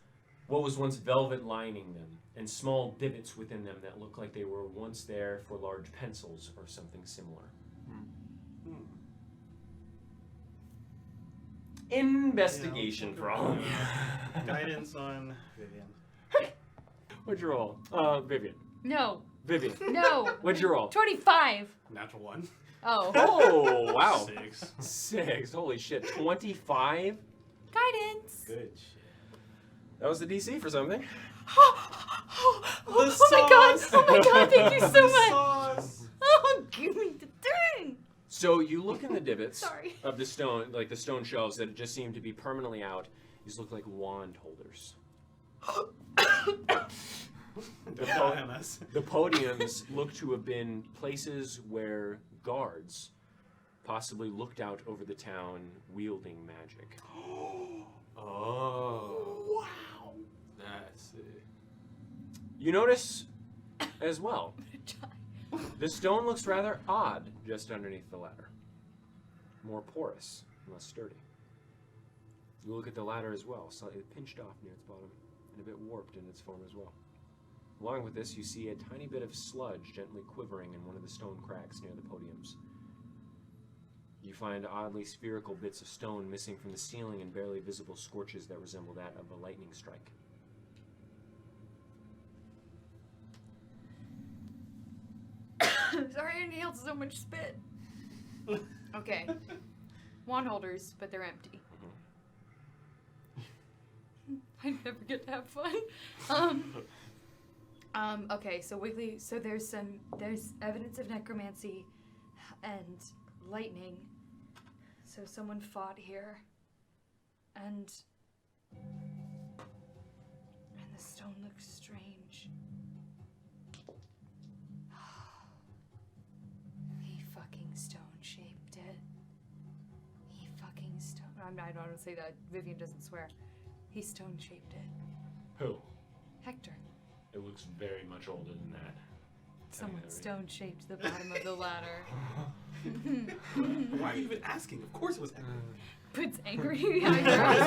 once velvet lining them, and small divots within them that look like they were once there for large pencils or something similar. Investigation for all of you. Guidance on Vivian. What'd you roll? Vivian. No. Vivian. No. What'd you roll? 25. Natural 1. Oh. Oh, wow. 6. 6. Holy shit. 25? Guidance. Good shit. That was the DC for something. Oh my god. Oh my god. Thank you so much. Sauce. Oh, give me the thing. So you look in the divots Sorry. of the stone, like the stone shelves that just seem to be permanently out. These look like wand holders. The podiums look to have been places where guards possibly looked out over the town wielding magic. Oh. Wow. That's it. You notice as well, the stone looks rather odd just underneath the ladder. More porous, less sturdy. You look at the ladder as well, slightly pinched off near its bottom, and a bit warped in its form as well. Along with this, you see a tiny bit of sludge gently quivering in one of the stone cracks near the podiums. You find oddly spherical bits of stone missing from the ceiling and barely visible scorches that resemble that of a lightning strike. Sorry, I inhaled so much spit. Okay. Wand holders, but they're empty. I never get to have fun. Okay, so Wiggly, so there's evidence of necromancy and lightning. So someone fought here. And the stone looks strange. He fucking stone-shaped it. He fucking stone... I don't want to say that. Vivian doesn't swear. He stone-shaped it. Who? Hector. It looks very much older than that. Someone right. stone-shaped the bottom of the ladder. Why are you even asking? Of course it was Hector. Puts angry eyebrows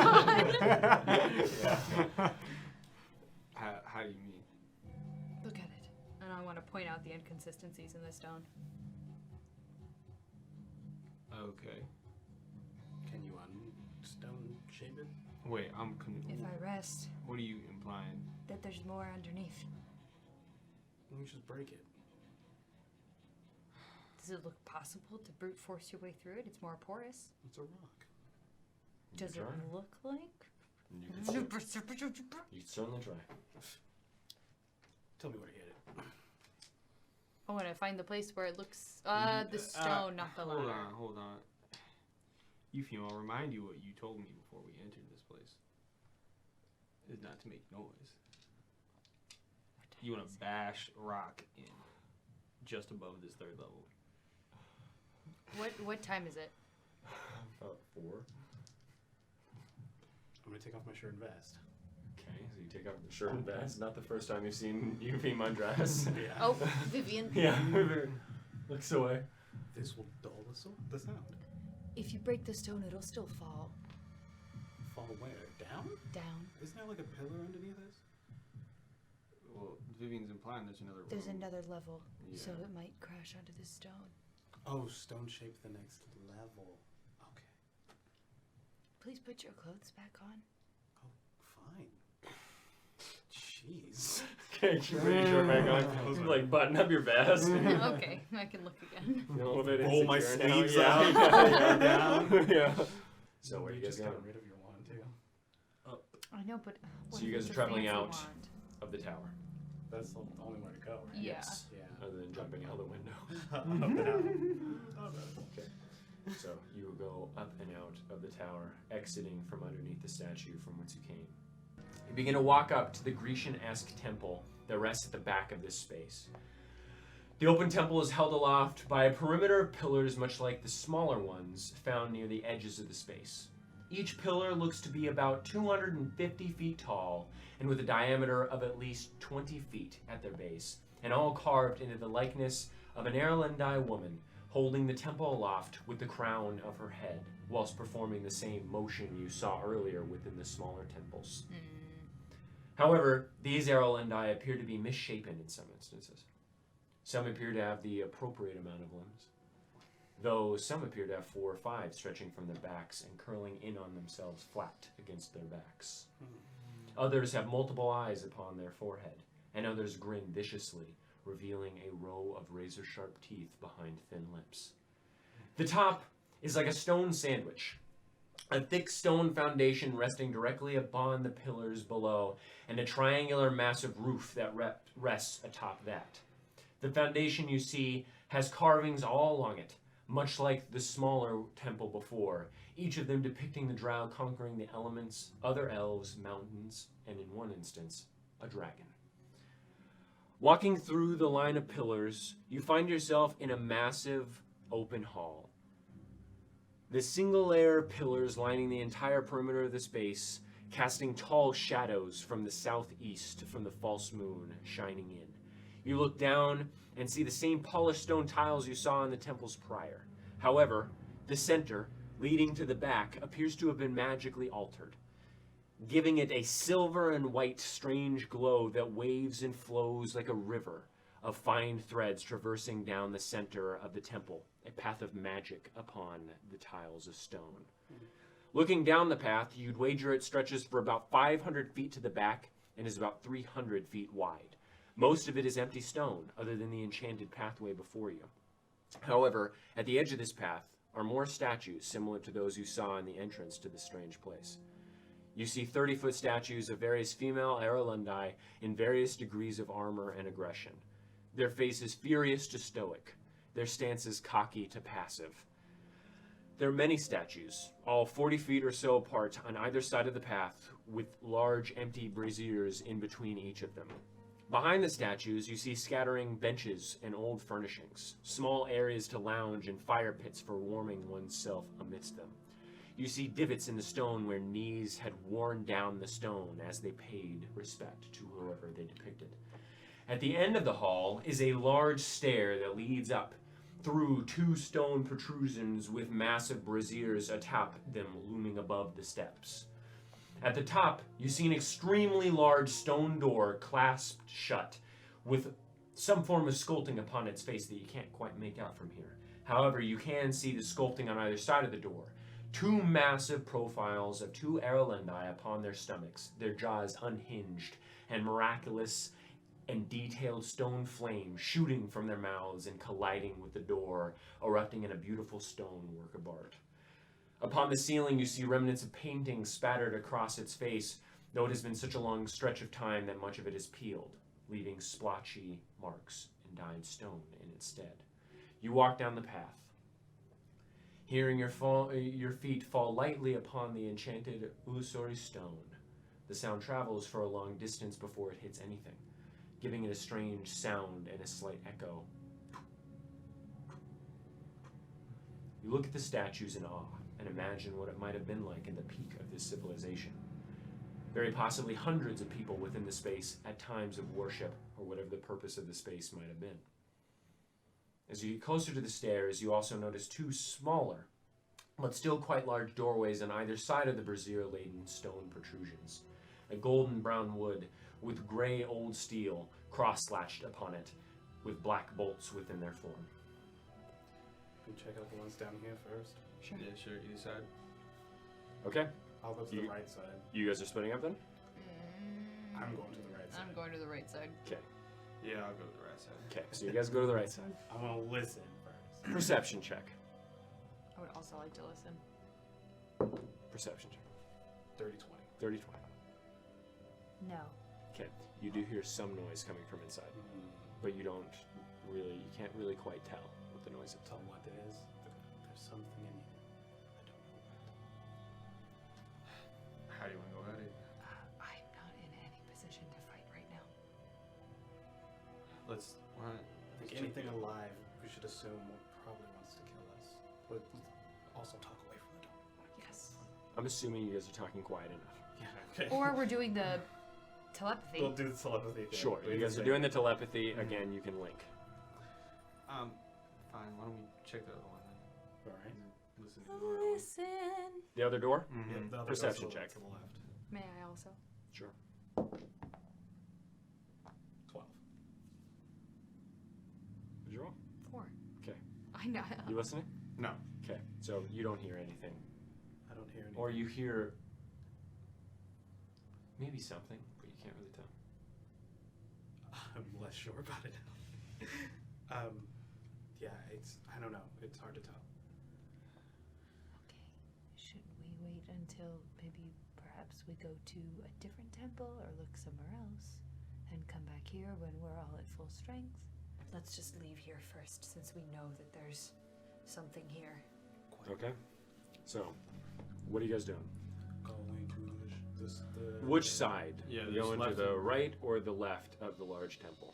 on. How do you mean? Look at it. And I want to point out the inconsistencies in the stone. Okay. Can you unstone shape it? Wait, If I rest, What are you implying? that there's more underneath. You just break it. Does it look possible to brute force your way through it? It's more porous. It's a rock. Does it look like? You can certainly try. Tell me where to get it. I want to find the place where it looks. The stone, not the ladder. Hold on. Yuffie, I'll remind you what you told me before we entered this place. Is not to make noise. You want to bash rock in just above this 3rd level. What time is it? About 4. I'm gonna take off my shirt and vest. Okay, so you take off the shirt and vest. Not the first time you've seen Yuffie undress. Yeah. Oh, Vivian. Yeah, looks away. This will dull the sound. If you break the stone, it'll still fall Fall where? Down? down. Isn't there like a pillar underneath us? Well, Vivian's implying there's another There's room. another level, so Yeah. it might crash onto the stone. Oh, stone shape the next level. Okay. Please put your clothes back on. Oh, fine. Jeez. Okay, keep your shirt back on. You, like, button up your vest. Okay, I can look again. You're a little bit Roll my insecure now. sleeves Yeah, up. yeah, down. Yeah. So where are you guys just going? got rid of your wand too. I know, but what So you if guys it's are a traveling fancy out. wand? Of the tower. That's the only way to go, right? Yeah. Yes. Yeah. Other than jumping out the window. Up and out. Okay. So you go up and out of the tower, exiting from underneath the statue from whence you came. You begin to walk up to the Grecian-esque temple that rests at the back of this space. The open temple is held aloft by a perimeter of pillars much like the smaller ones found near the edges of the space. Each pillar looks to be about 250 feet tall and with a diameter of at least 20 feet at their base, and all carved into the likeness of an Erlendi woman holding the temple aloft with the crown of her head, whilst performing the same motion you saw earlier within the smaller temples. However, these Erlendi appear to be misshapen in some instances. Some appear to have the appropriate amount of limbs, though some appear to have 4 or 5 stretching from their backs and curling in on themselves flat against their backs. Others have multiple eyes upon their forehead, and others grin viciously, revealing a row of razor-sharp teeth behind thin lips. The top is like a stone sandwich, a thick stone foundation resting directly upon the pillars below, and a triangular massive roof that rests atop that. The foundation, you see, has carvings all along it, much like the smaller temple before, each of them depicting the drow conquering the elements, other elves, mountains, and in one instance, a dragon. Walking through the line of pillars, you find yourself in a massive open hall. The single-layer pillars lining the entire perimeter of the space, casting tall shadows from the southeast from the false moon shining in. You look down and see the same polished stone tiles you saw in the temples prior. However, the center, leading to the back, appears to have been magically altered, giving it a silver and white strange glow that waves and flows like a river of fine threads traversing down the center of the temple, a path of magic upon the tiles of stone. Looking down the path, you'd wager it stretches for about 500 feet to the back and is about 300 feet wide. Most of it is empty stone, other than the enchanted pathway before you. However, at the edge of this path are more statues similar to those you saw in the entrance to this strange place. You see 30-foot statues of various female Erlendi in various degrees of armor and aggression. Their faces furious to stoic, their stances cocky to passive. There are many statues, all 40 feet or so apart on either side of the path, with large empty braziers in between each of them. Behind the statues, you see scattering benches and old furnishings, small areas to lounge and fire pits for warming oneself amidst them. You see divots in the stone where knees had worn down the stone as they paid respect to whoever they depicted. At the end of the hall is a large stair that leads up through 2 stone protrusions with massive braziers atop them looming above the steps. At the top, you see an extremely large stone door clasped shut with some form of sculpting upon its face that you can't quite make out from here. However, you can see the sculpting on either side of the door. 2 massive profiles of 2 Erlendi upon their stomachs, their jaws unhinged, and miraculous and detailed stone flames shooting from their mouths and colliding with the door, erupting in a beautiful stone work of art. Upon the ceiling, you see remnants of painting spattered across its face, though it has been such a long stretch of time that much of it is peeled, leaving splotchy marks and dyed stone in its stead. You walk down the path, hearing your feet fall lightly upon the enchanted Usuri stone. The sound travels for a long distance before it hits anything, giving it a strange sound and a slight echo. You look at the statues in awe and imagine what it might have been like in the peak of this civilization. Very possibly hundreds of people within the space at times of worship, or whatever the purpose of the space might have been. As you get closer to the stairs, you also notice 2 smaller, but still quite large doorways on either side of the brazier-laden stone protrusions. A golden brown wood with gray old steel cross-latched upon it, with black bolts within their form. Can we check out the ones down here first? Sure. Yeah, sure. Either side. Okay, I'll go to the right side. you guys are splitting up then? I'm going to the right side. I'm going to the right side. Okay, Yeah, I'll go to the right side. okay, so you guys go to the right side. I'm gonna listen first. Perception check. I would also like to listen. Perception check. 30-20. 30-20. No. Okay, you do hear some noise coming from inside, but you can't really quite tell what the noise is. Tell what it is. There's something in here. I don't know what. How do you want to go about it? I'm not in any position to fight right now. Let's. I think anything alive, we should assume, probably wants to kill us. But also talk away from the door. Yes. I'm assuming you guys are talking quiet enough. Yeah, okay. Or we're doing the telepathy. We'll do the telepathy thing. Sure, you guys are doing the telepathy. Again, you can link. Fine. Why don't we check the other one then? Alright. Listen to the door. Listen. The other door? Yeah, the other Perception door's check. To the left. May I also? Sure. 12. Did you roll? 4. Okay. I know. You listening? No. Okay, so you don't hear anything. I don't hear anything. Or you hear maybe something, but you can't really tell. I'm less sure about it now. Yeah, I don't know. It's hard to tell. Okay. Should we wait until maybe perhaps we go to a different temple or look somewhere else and come back here when we're all at full strength? Let's just leave here first since we know that there's something here. Okay. So, what are you guys doing? Going to the Which side? Yeah, You there's going to left the and- right or the left of the large temple?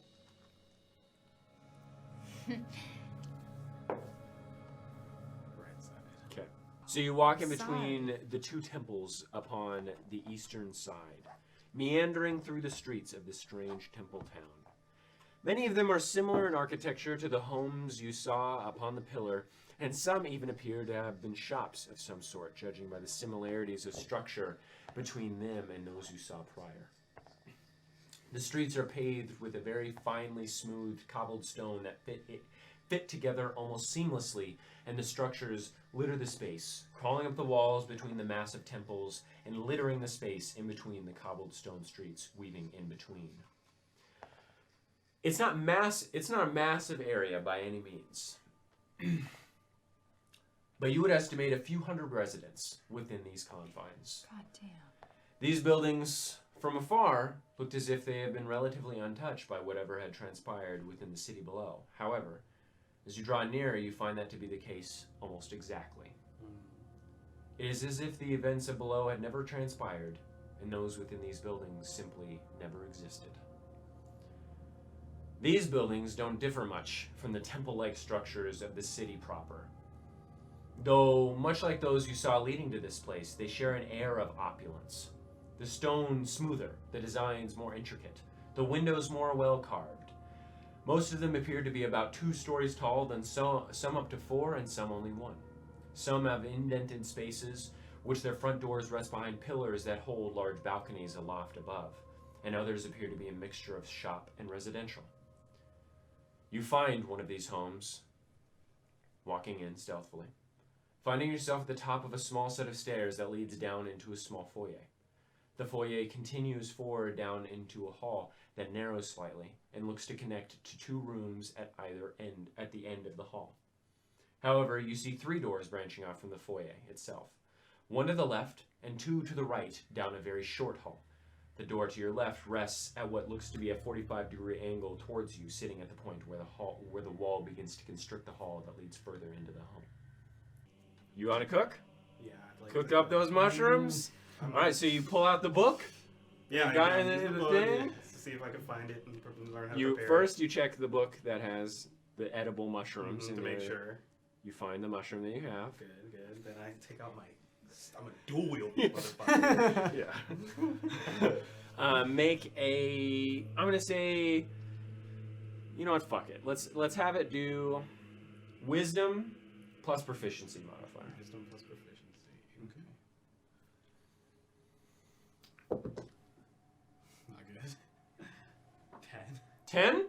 right side. Okay. So you walk in between the 2 temples upon the eastern side, meandering through the streets of this strange temple town. Many of them are similar in architecture to the homes you saw upon the pillar, and some even appear to have been shops of some sort, judging by the similarities of structure between them and those you saw prior. The streets are paved with a very finely smoothed cobbled stone that fit together almost seamlessly, and the structures litter the space, crawling up the walls between the massive temples and littering the space in between the cobbled stone streets, weaving in between. It's not a massive area by any means. But you would estimate a few hundred residents within these confines. God damn. These buildings, from afar, looked as if they had been relatively untouched by whatever had transpired within the city below. However, as you draw nearer, you find that to be the case almost exactly. It is as if the events of below had never transpired, and those within these buildings simply never existed. These buildings don't differ much from the temple-like structures of the city proper. Though, much like those you saw leading to this place, they share an air of opulence. The stone smoother, the designs more intricate, the windows more well carved. Most of them appear to be about 2 stories tall, then some up to 4 and some only 1. Some have indented spaces, which their front doors rest behind pillars that hold large balconies aloft above, and others appear to be a mixture of shop and residential. You find one of these homes, walking in stealthily, finding yourself at the top of a small set of stairs that leads down into a small foyer. The foyer continues forward down into a hall that narrows slightly and looks to connect to 2 rooms at either end, at the end of the hall. However, you see 3 doors branching out from the foyer itself. 1 to the left and 2 to the right down a very short hall. The door to your left rests at what looks to be a 45-degree angle towards you, sitting at the point where the wall begins to constrict the hall that leads further into the home. You want to cook? Yeah, I'd like Cook to- up those mushrooms? I'm- All right, so you pull out the book. Yeah, You got I it use in the book thing? to see if I can find it and learn how to You prepare first you check the book that has the edible it. mushrooms Mhm, in to make there. sure. You find the mushroom that you have. Good. Then I take out my. I'm a dual wield motherfucker. Yeah. Make a. I'm gonna say. You know what? Fuck it. Let's have it do wisdom plus proficiency modifier. Wisdom plus proficiency. Okay. Not good. 10. 10.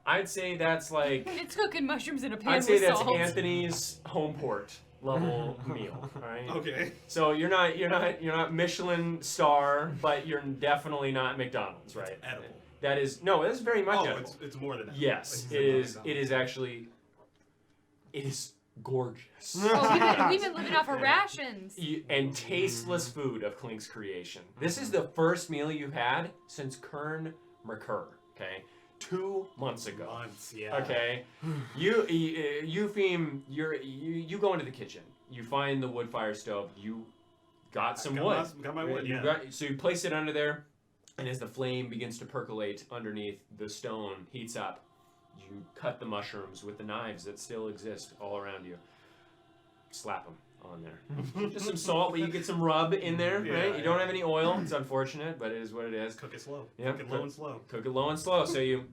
I'd say that's like. It's cooking mushrooms in a pan I'd say with that's salt. Anthony's home port level meal. All right. Okay. So you're not Michelin star, but you're definitely not McDonald's, right? It's edible. That is no. That's very much Oh, edible. it's more than that. Yes, Like, it is. McDonald's. It is actually. It is gorgeous. Oh, we've been living off our Yeah. rations. And tasteless food of Klink's creation. This is the first meal you've had since Kern McCurr. Okay, 2 months ago. Months, yeah. Okay, you go into the kitchen. You find the wood fire stove. You got some wood. Got my wood, You yeah. so you place it under there, and as the flame begins to percolate underneath, the stone heats up. You cut the mushrooms with the knives that still exist all around you. Slap them on there. Just some salt, but you get some rub in there, Yeah, right? You don't yeah. have any oil. It's unfortunate, but it is what it is. Cook it slow. Yeah. Cook it low and slow. Cook it low and slow. So you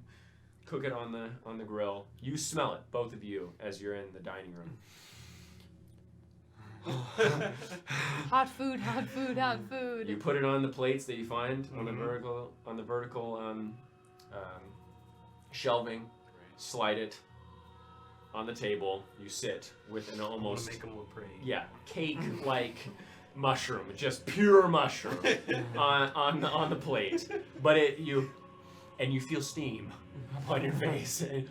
cook it on the grill. You smell it, both of you, as you're in the dining room. Hot food, hot food, hot food. You put it on the plates that you find on the Mhm. vertical shelving. Slide it on the table. You sit with an I want almost to make them look pretty. cake-like mushroom, just pure mushroom on the plate. But you feel steam upon your face. And,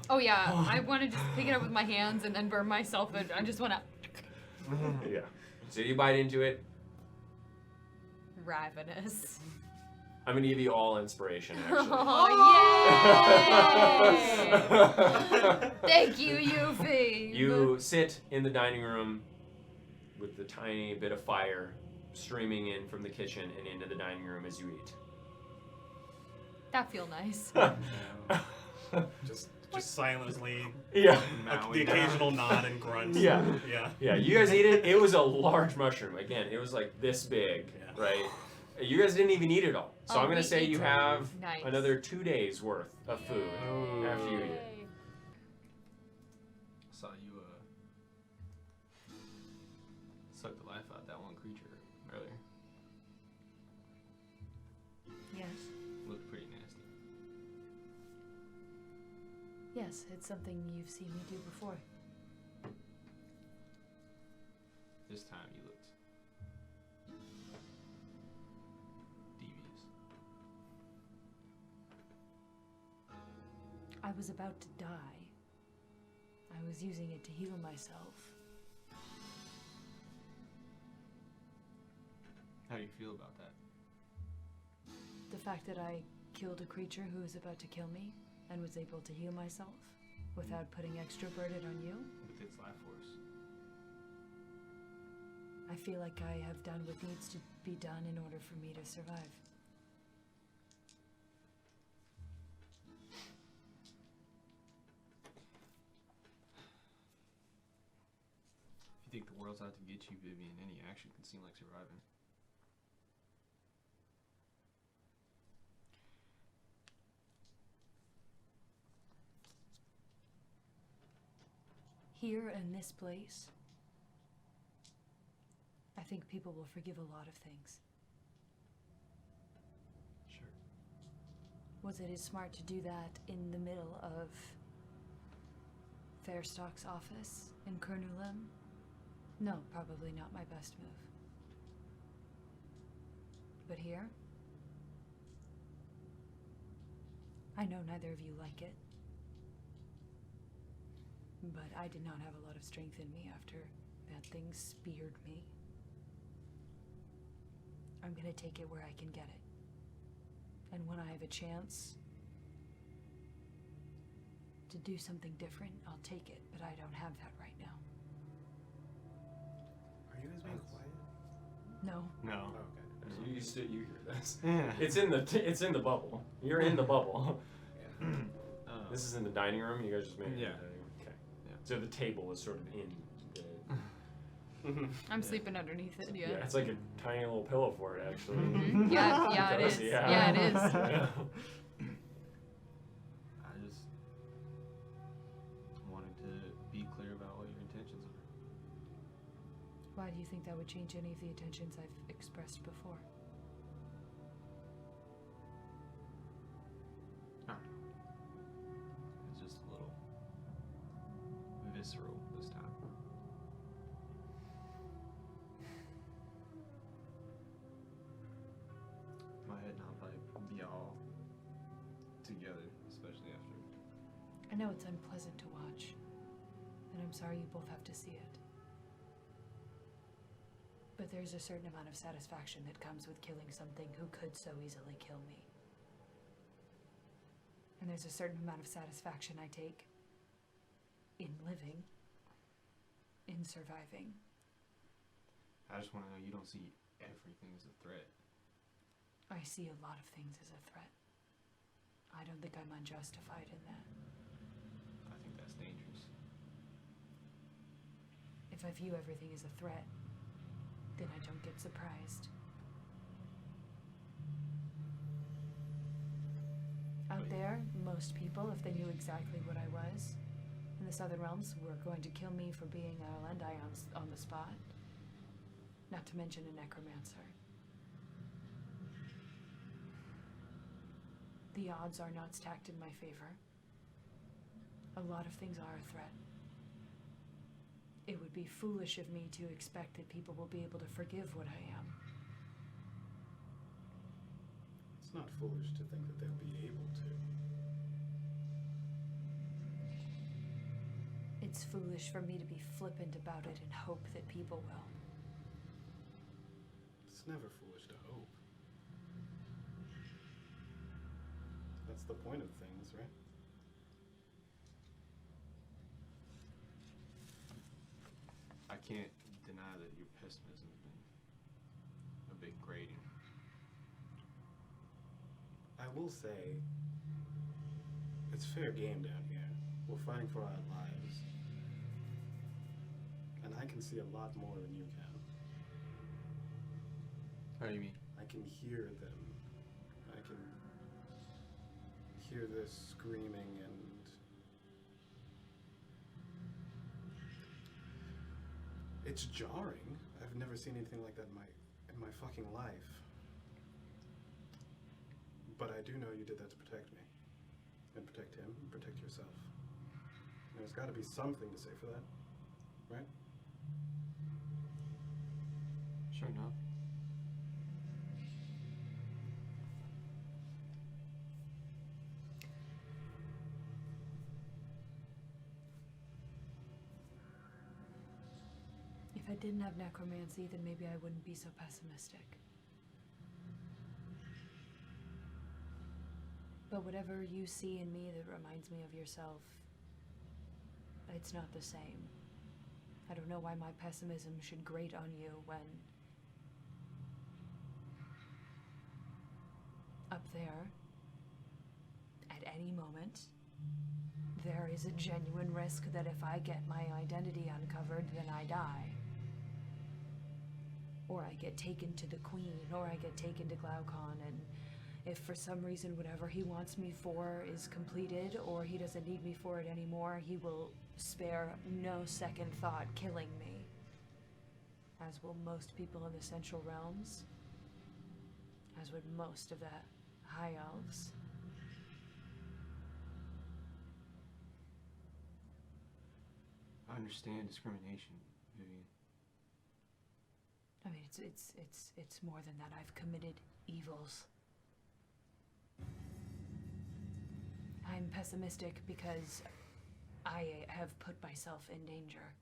Oh yeah, I want to just pick it up with my hands and then burn myself, but I just want to yeah. So you bite into it. ravenous. I'm gonna give you all inspiration, actually. Oh yay! Thank you, Yuffie. You sit in the dining room with the tiny bit of fire streaming in from the kitchen and into the dining room as you eat. That feel nice. Just silently. Yeah. The occasional nod and grunt. Yeah. Yeah. Yeah, you guys ate it. It was a large mushroom. Again, it was like this big, Yeah. right? You guys didn't even eat it all. So Oh, I'm going we to say ate you it. have Nice. another 2 days worth of food after you eat it. Yay. Saw you suck the life out of that one creature earlier. Yes. Looked pretty nasty. Yes, it's something you've seen me do before. This time you looked devious. I was about to die. I was using it to heal myself. How do you feel about that? The fact that I killed a creature who was about to kill me and was able to heal myself without putting extra burden on you, With its life force. I feel like I have done what needs to be done in order for me to survive. think the world's out to get you, Vivian, any action can seem like surviving. Here in this place, I think people will forgive a lot of things. Sure. Was it as smart to do that in the middle of Fairstock's office in Kernulem? No, probably not my best move. But here, I know neither of you like it. But I did not have a lot of strength in me after that thing speared me. I'm gonna take it where I can get it. And when I have a chance to do something different, I'll take it, but I don't have that right now. Are you guys being quiet? No. No. Oh, okay. You hear this? Yeah. It's in the bubble. You're in the bubble. Yeah. This is in the dining room. You guys just made it. in the Yeah. dining room? Okay. Yeah. So the table is sort of in the. I'm sleeping underneath it. Yeah, Yeah. it's like a tiny little pillow for it, actually. Mhm. Yeah, it is. Cozy, Yeah, it is. Yeah. I just wanted to be clear about what your intentions are. Why do you think that would change any of the intentions I've expressed before? It's just a little visceral this time. My head not like be all together, especially after. I know it's unpleasant to watch, and I'm sorry you both have to see it. But there's a certain amount of satisfaction that comes with killing something who could so easily kill me. And there's a certain amount of satisfaction I take in living, in surviving. I just want to know you don't see everything as a threat. I see a lot of things as a threat. I don't think I'm unjustified in that. I think that's dangerous. If I view everything as a threat, then I don't get surprised. Out there, most people, if they knew exactly what I was, in the Southern Realms, were going to kill me for being a Lendai on the spot. Not to mention a necromancer. The odds are not stacked in my favor. A lot of things are a threat. It would be foolish of me to expect that people will be able to forgive what I am. It's not foolish to think that they'll be able to. It's foolish for me to be flippant about it and hope that people will. It's never foolish to hope. That's the point of things, right? I can't deny that your pessimism has been a bit grating. I will say, it's fair game down here. We're fighting for our lives. And I can see a lot more than you can. How do you mean? I can hear them. I can hear this screaming and it's jarring. I've never seen anything like that in my fucking life. But I do know you did that to protect me. And protect him, and protect yourself. There's got to be something to say for that, right? Sure enough. If I didn't have necromancy, then maybe I wouldn't be so pessimistic. But whatever you see in me that reminds me of yourself, it's not the same. I don't know why my pessimism should grate on you when up there, at any moment, there is a genuine risk that if I get my identity uncovered, then I die. or I get taken to the Queen, or I get taken to Glaucon, and if for some reason whatever he wants me for is completed, or he doesn't need me for it anymore, he will spare no second thought killing me. As will most people in the Central Realms. As would most of the High Elves. I understand discrimination, Vivian. I mean, it's more than that. I've committed evils. I'm pessimistic because I have put myself in danger.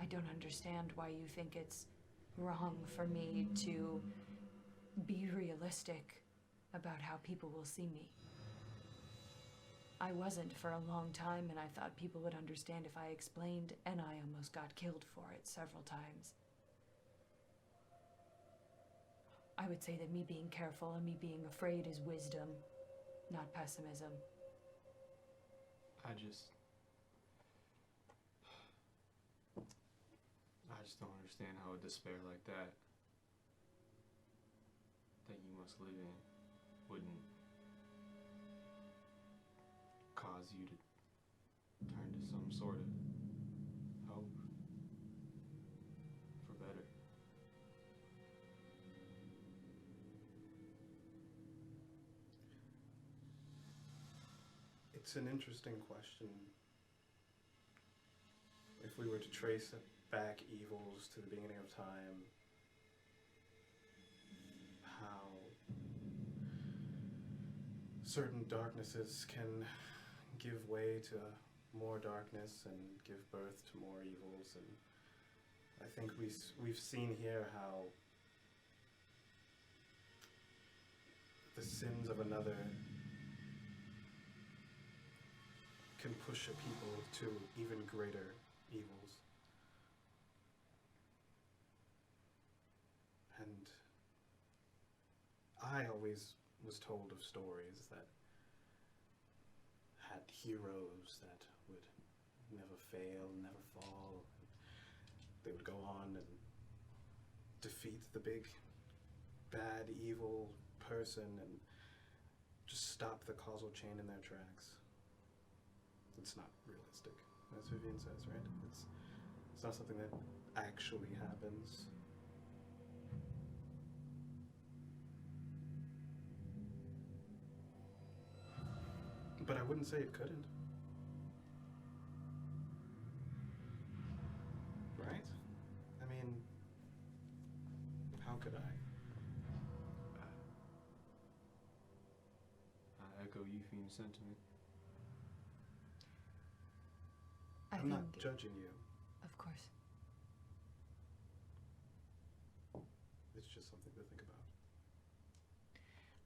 I don't understand why you think it's wrong for me to be realistic about how people will see me. I wasn't for a long time, and I thought people would understand if I explained, and I almost got killed for it several times. I would say that me being careful and me being afraid is wisdom, not pessimism. I just don't understand how a despair like that you must live in wouldn't cause you to turn to some sort of hope for better. It's an interesting question. If we were to trace back evils to the beginning of time, how certain darknesses can give way to more darkness and give birth to more evils, and I think we've seen here how the sins of another can push a people to even greater evils. And I always was told of stories that had heroes that would never fail, never fall. They would go on and defeat the big, bad, evil person and just stop the causal chain in their tracks. It's not realistic, as Vivian says, right? It's not something that actually happens. But I wouldn't say it couldn't. Right? I mean, how could I? I echo Eupheme's sentiment. I'm not judging you. Of course. It's just something to think about.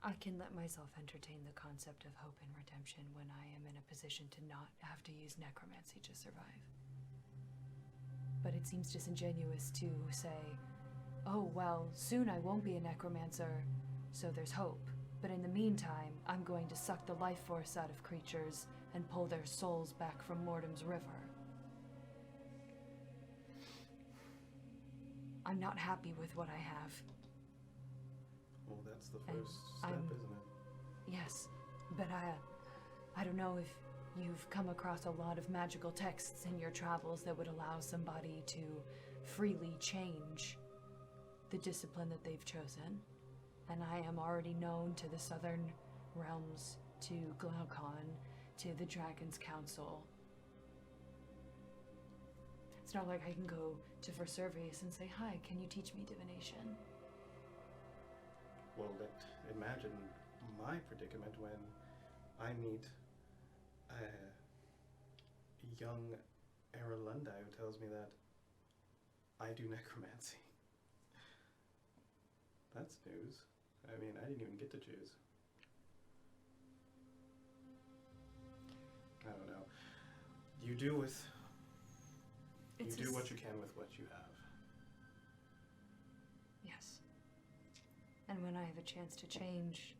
I can let myself entertain the concept of hope and redemption when I am in a position to not have to use necromancy to survive. But it seems disingenuous to say, oh, well, soon I won't be a necromancer, so there's hope. But in the meantime, I'm going to suck the life force out of creatures and pull their souls back from Mortem's River. I'm not happy with what I have. Well, that's the And first step, isn't it? Yes, but I don't know if you've come across a lot of magical texts in your travels that would allow somebody to freely change the discipline that they've chosen. And I am already known to the southern realms, to Glaucon, to the Dragon's Council. It's not like I can go to Verservius and say, hi, can you teach me divination? Well, imagine my predicament when I meet a young Erelundai who tells me that I do necromancy. That's news. I mean, I didn't even get to choose. I don't know. You do what you can with what you have. Yes. And when I have a chance to change,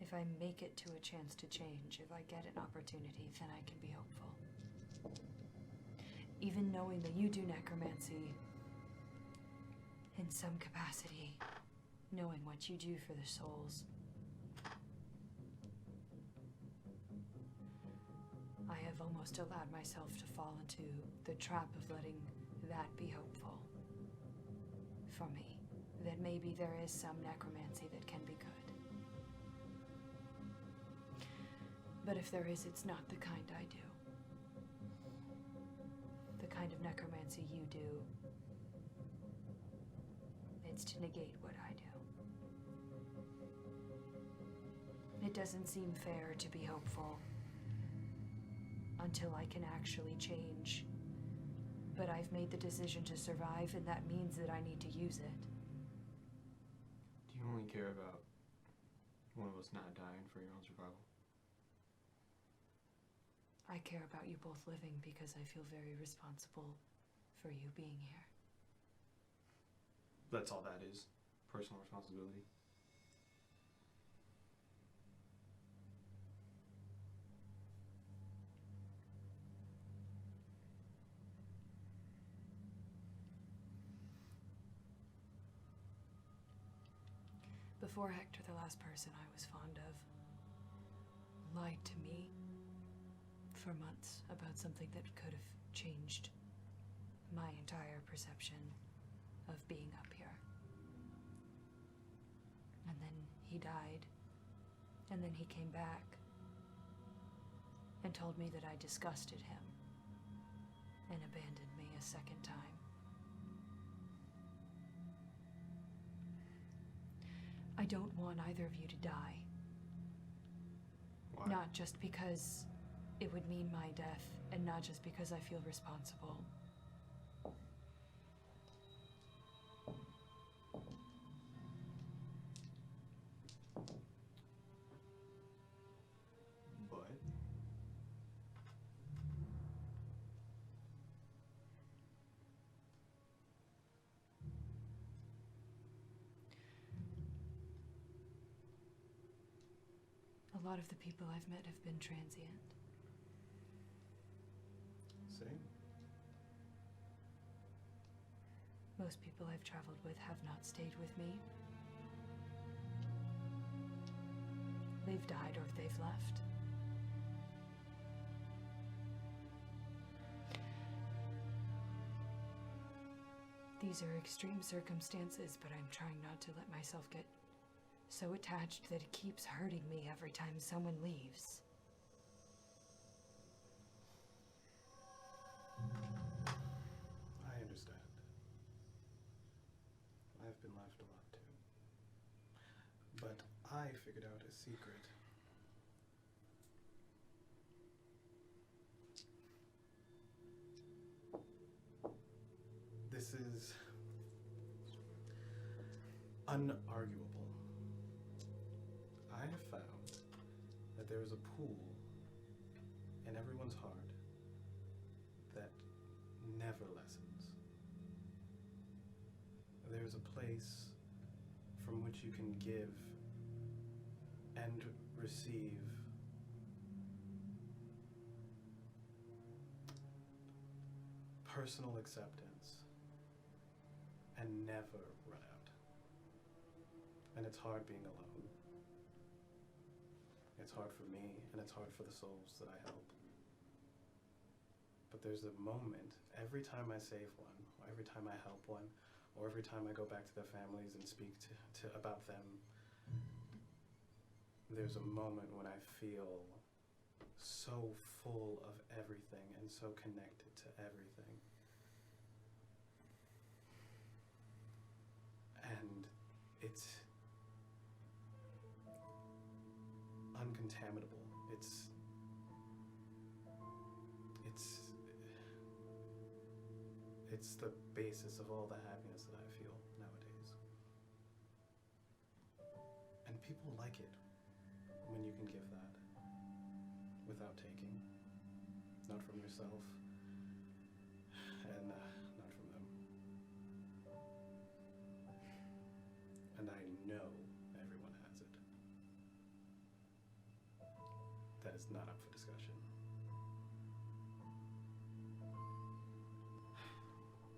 if I make it to a chance to change, if I get an opportunity, then I can be hopeful. Even knowing that you do necromancy, in some capacity, knowing what you do for the souls. I have almost allowed myself to fall into the trap of letting that be hopeful for me, that maybe there is some necromancy that can be good. But if there is, it's not the kind I do. The kind of necromancy you do, it's to negate what I do. It doesn't seem fair to be hopeful until I can actually change. But I've made the decision to survive, and that means that I need to use it. Do you only care about one of us not dying for your own survival? I care about you both living because I feel very responsible for you being here. That's all that is. Personal responsibility. Before Hector, the last person I was fond of, lied to me for months about something that could have changed my entire perception of being up here. And then he died, and then he came back and told me that I disgusted him and abandoned me a second time. I don't want either of you to die. Why? Not just because it would mean my death, and not just because I feel responsible. But A lot of the people I've met have been transient. Same. Most people I've traveled with have not stayed with me. They've died or they've left. These are extreme circumstances, but I'm trying not to let myself get so attached that it keeps hurting me every time someone leaves. I understand. I've been left a lot too. But I figured out a secret. This is unarguable. I have found that there is a pool in everyone's heart that never lessens. There is a place from which you can give and receive personal acceptance and never run out. And it's hard being alone. It's hard for me, and it's hard for the souls that I help. But there's a moment, every time I save one, or every time I help one, or every time I go back to their families and speak to about them, there's a moment when I feel so full of everything and so connected to everything. And it's uncontaminable. It's the basis of all the happiness that I feel nowadays. And people like it when you can give that without taking, not from yourself and not from them. And I know everyone has it. That is not up for discussion.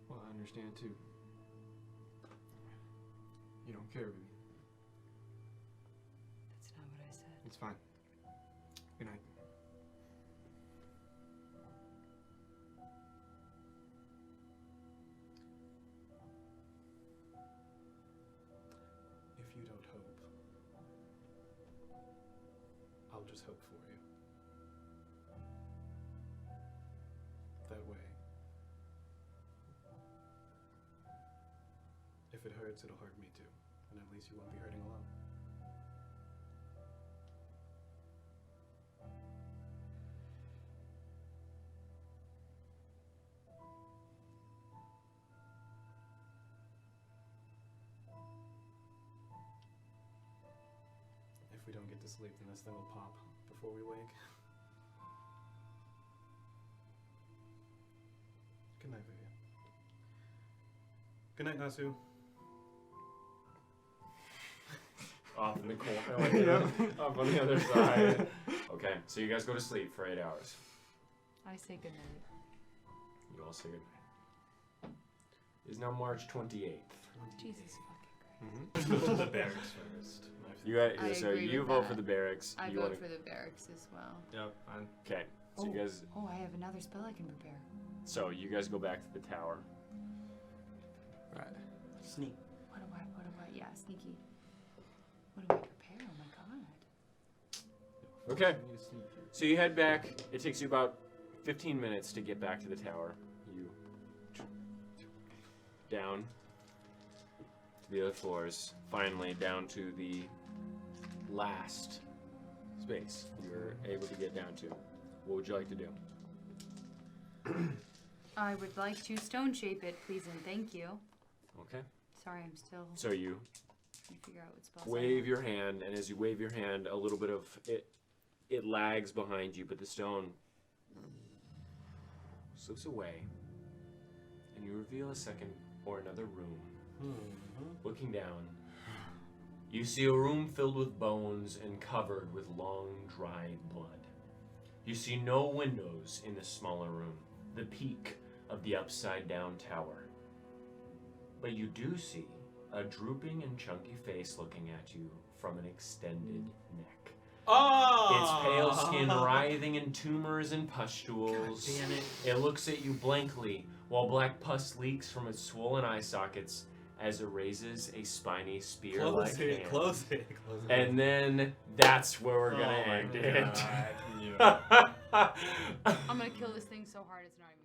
well, I understand too. You don't care, baby. That's not what I said. It's fine. Good night. If you don't hope, I'll just hope for you. That way, if it hurts, it'll hurt me too, and at least you won't be hurting alone. If we don't get to sleep, then this thing will pop before we wake. Good night, Vivian. Good night, Nasu. Off in the corner, up on the other side. Okay, so you guys go to sleep for 8 hours. I say goodnight. You all say goodnight. It's now March 28th. Jesus fucking Christ. Let's go to the barracks first. You guys, I so agree you with vote that. for the barracks. I you vote wanna- for the barracks as well. Yep, fine. Okay, so you guys, Oh, I have another spell I can prepare. so you guys go back to the tower. Right. Sneak. What do I? Yeah, sneaky. What do I prepare? Oh my god. Okay, I need to sneak here. so you head back. It takes you about 15 minutes to get back to the tower. You down to the other floors. Finally, down to the last space you're able to get down to. What would you like to do? I would like to stone shape it, please and thank you. Okay. Sorry, I'm still So you trying to figure out what spells. I wave have. your hand, and as you wave your hand, a little bit of it lags behind you, but the stone slips away, and you reveal a second or another room. Looking down, you see a room filled with bones and covered with long, dried blood. You see no windows in the smaller room, the peak of the upside-down tower. But you do see a drooping and chunky face looking at you from an extended neck. Its pale skin writhing in tumors and pustules. God damn it. It looks at you blankly while black pus leaks from its swollen eye sockets as it raises a spiny spear-like hand. Close it. And then that's where we're gonna Oh my end it. God. I'm gonna kill this thing so hard it's not even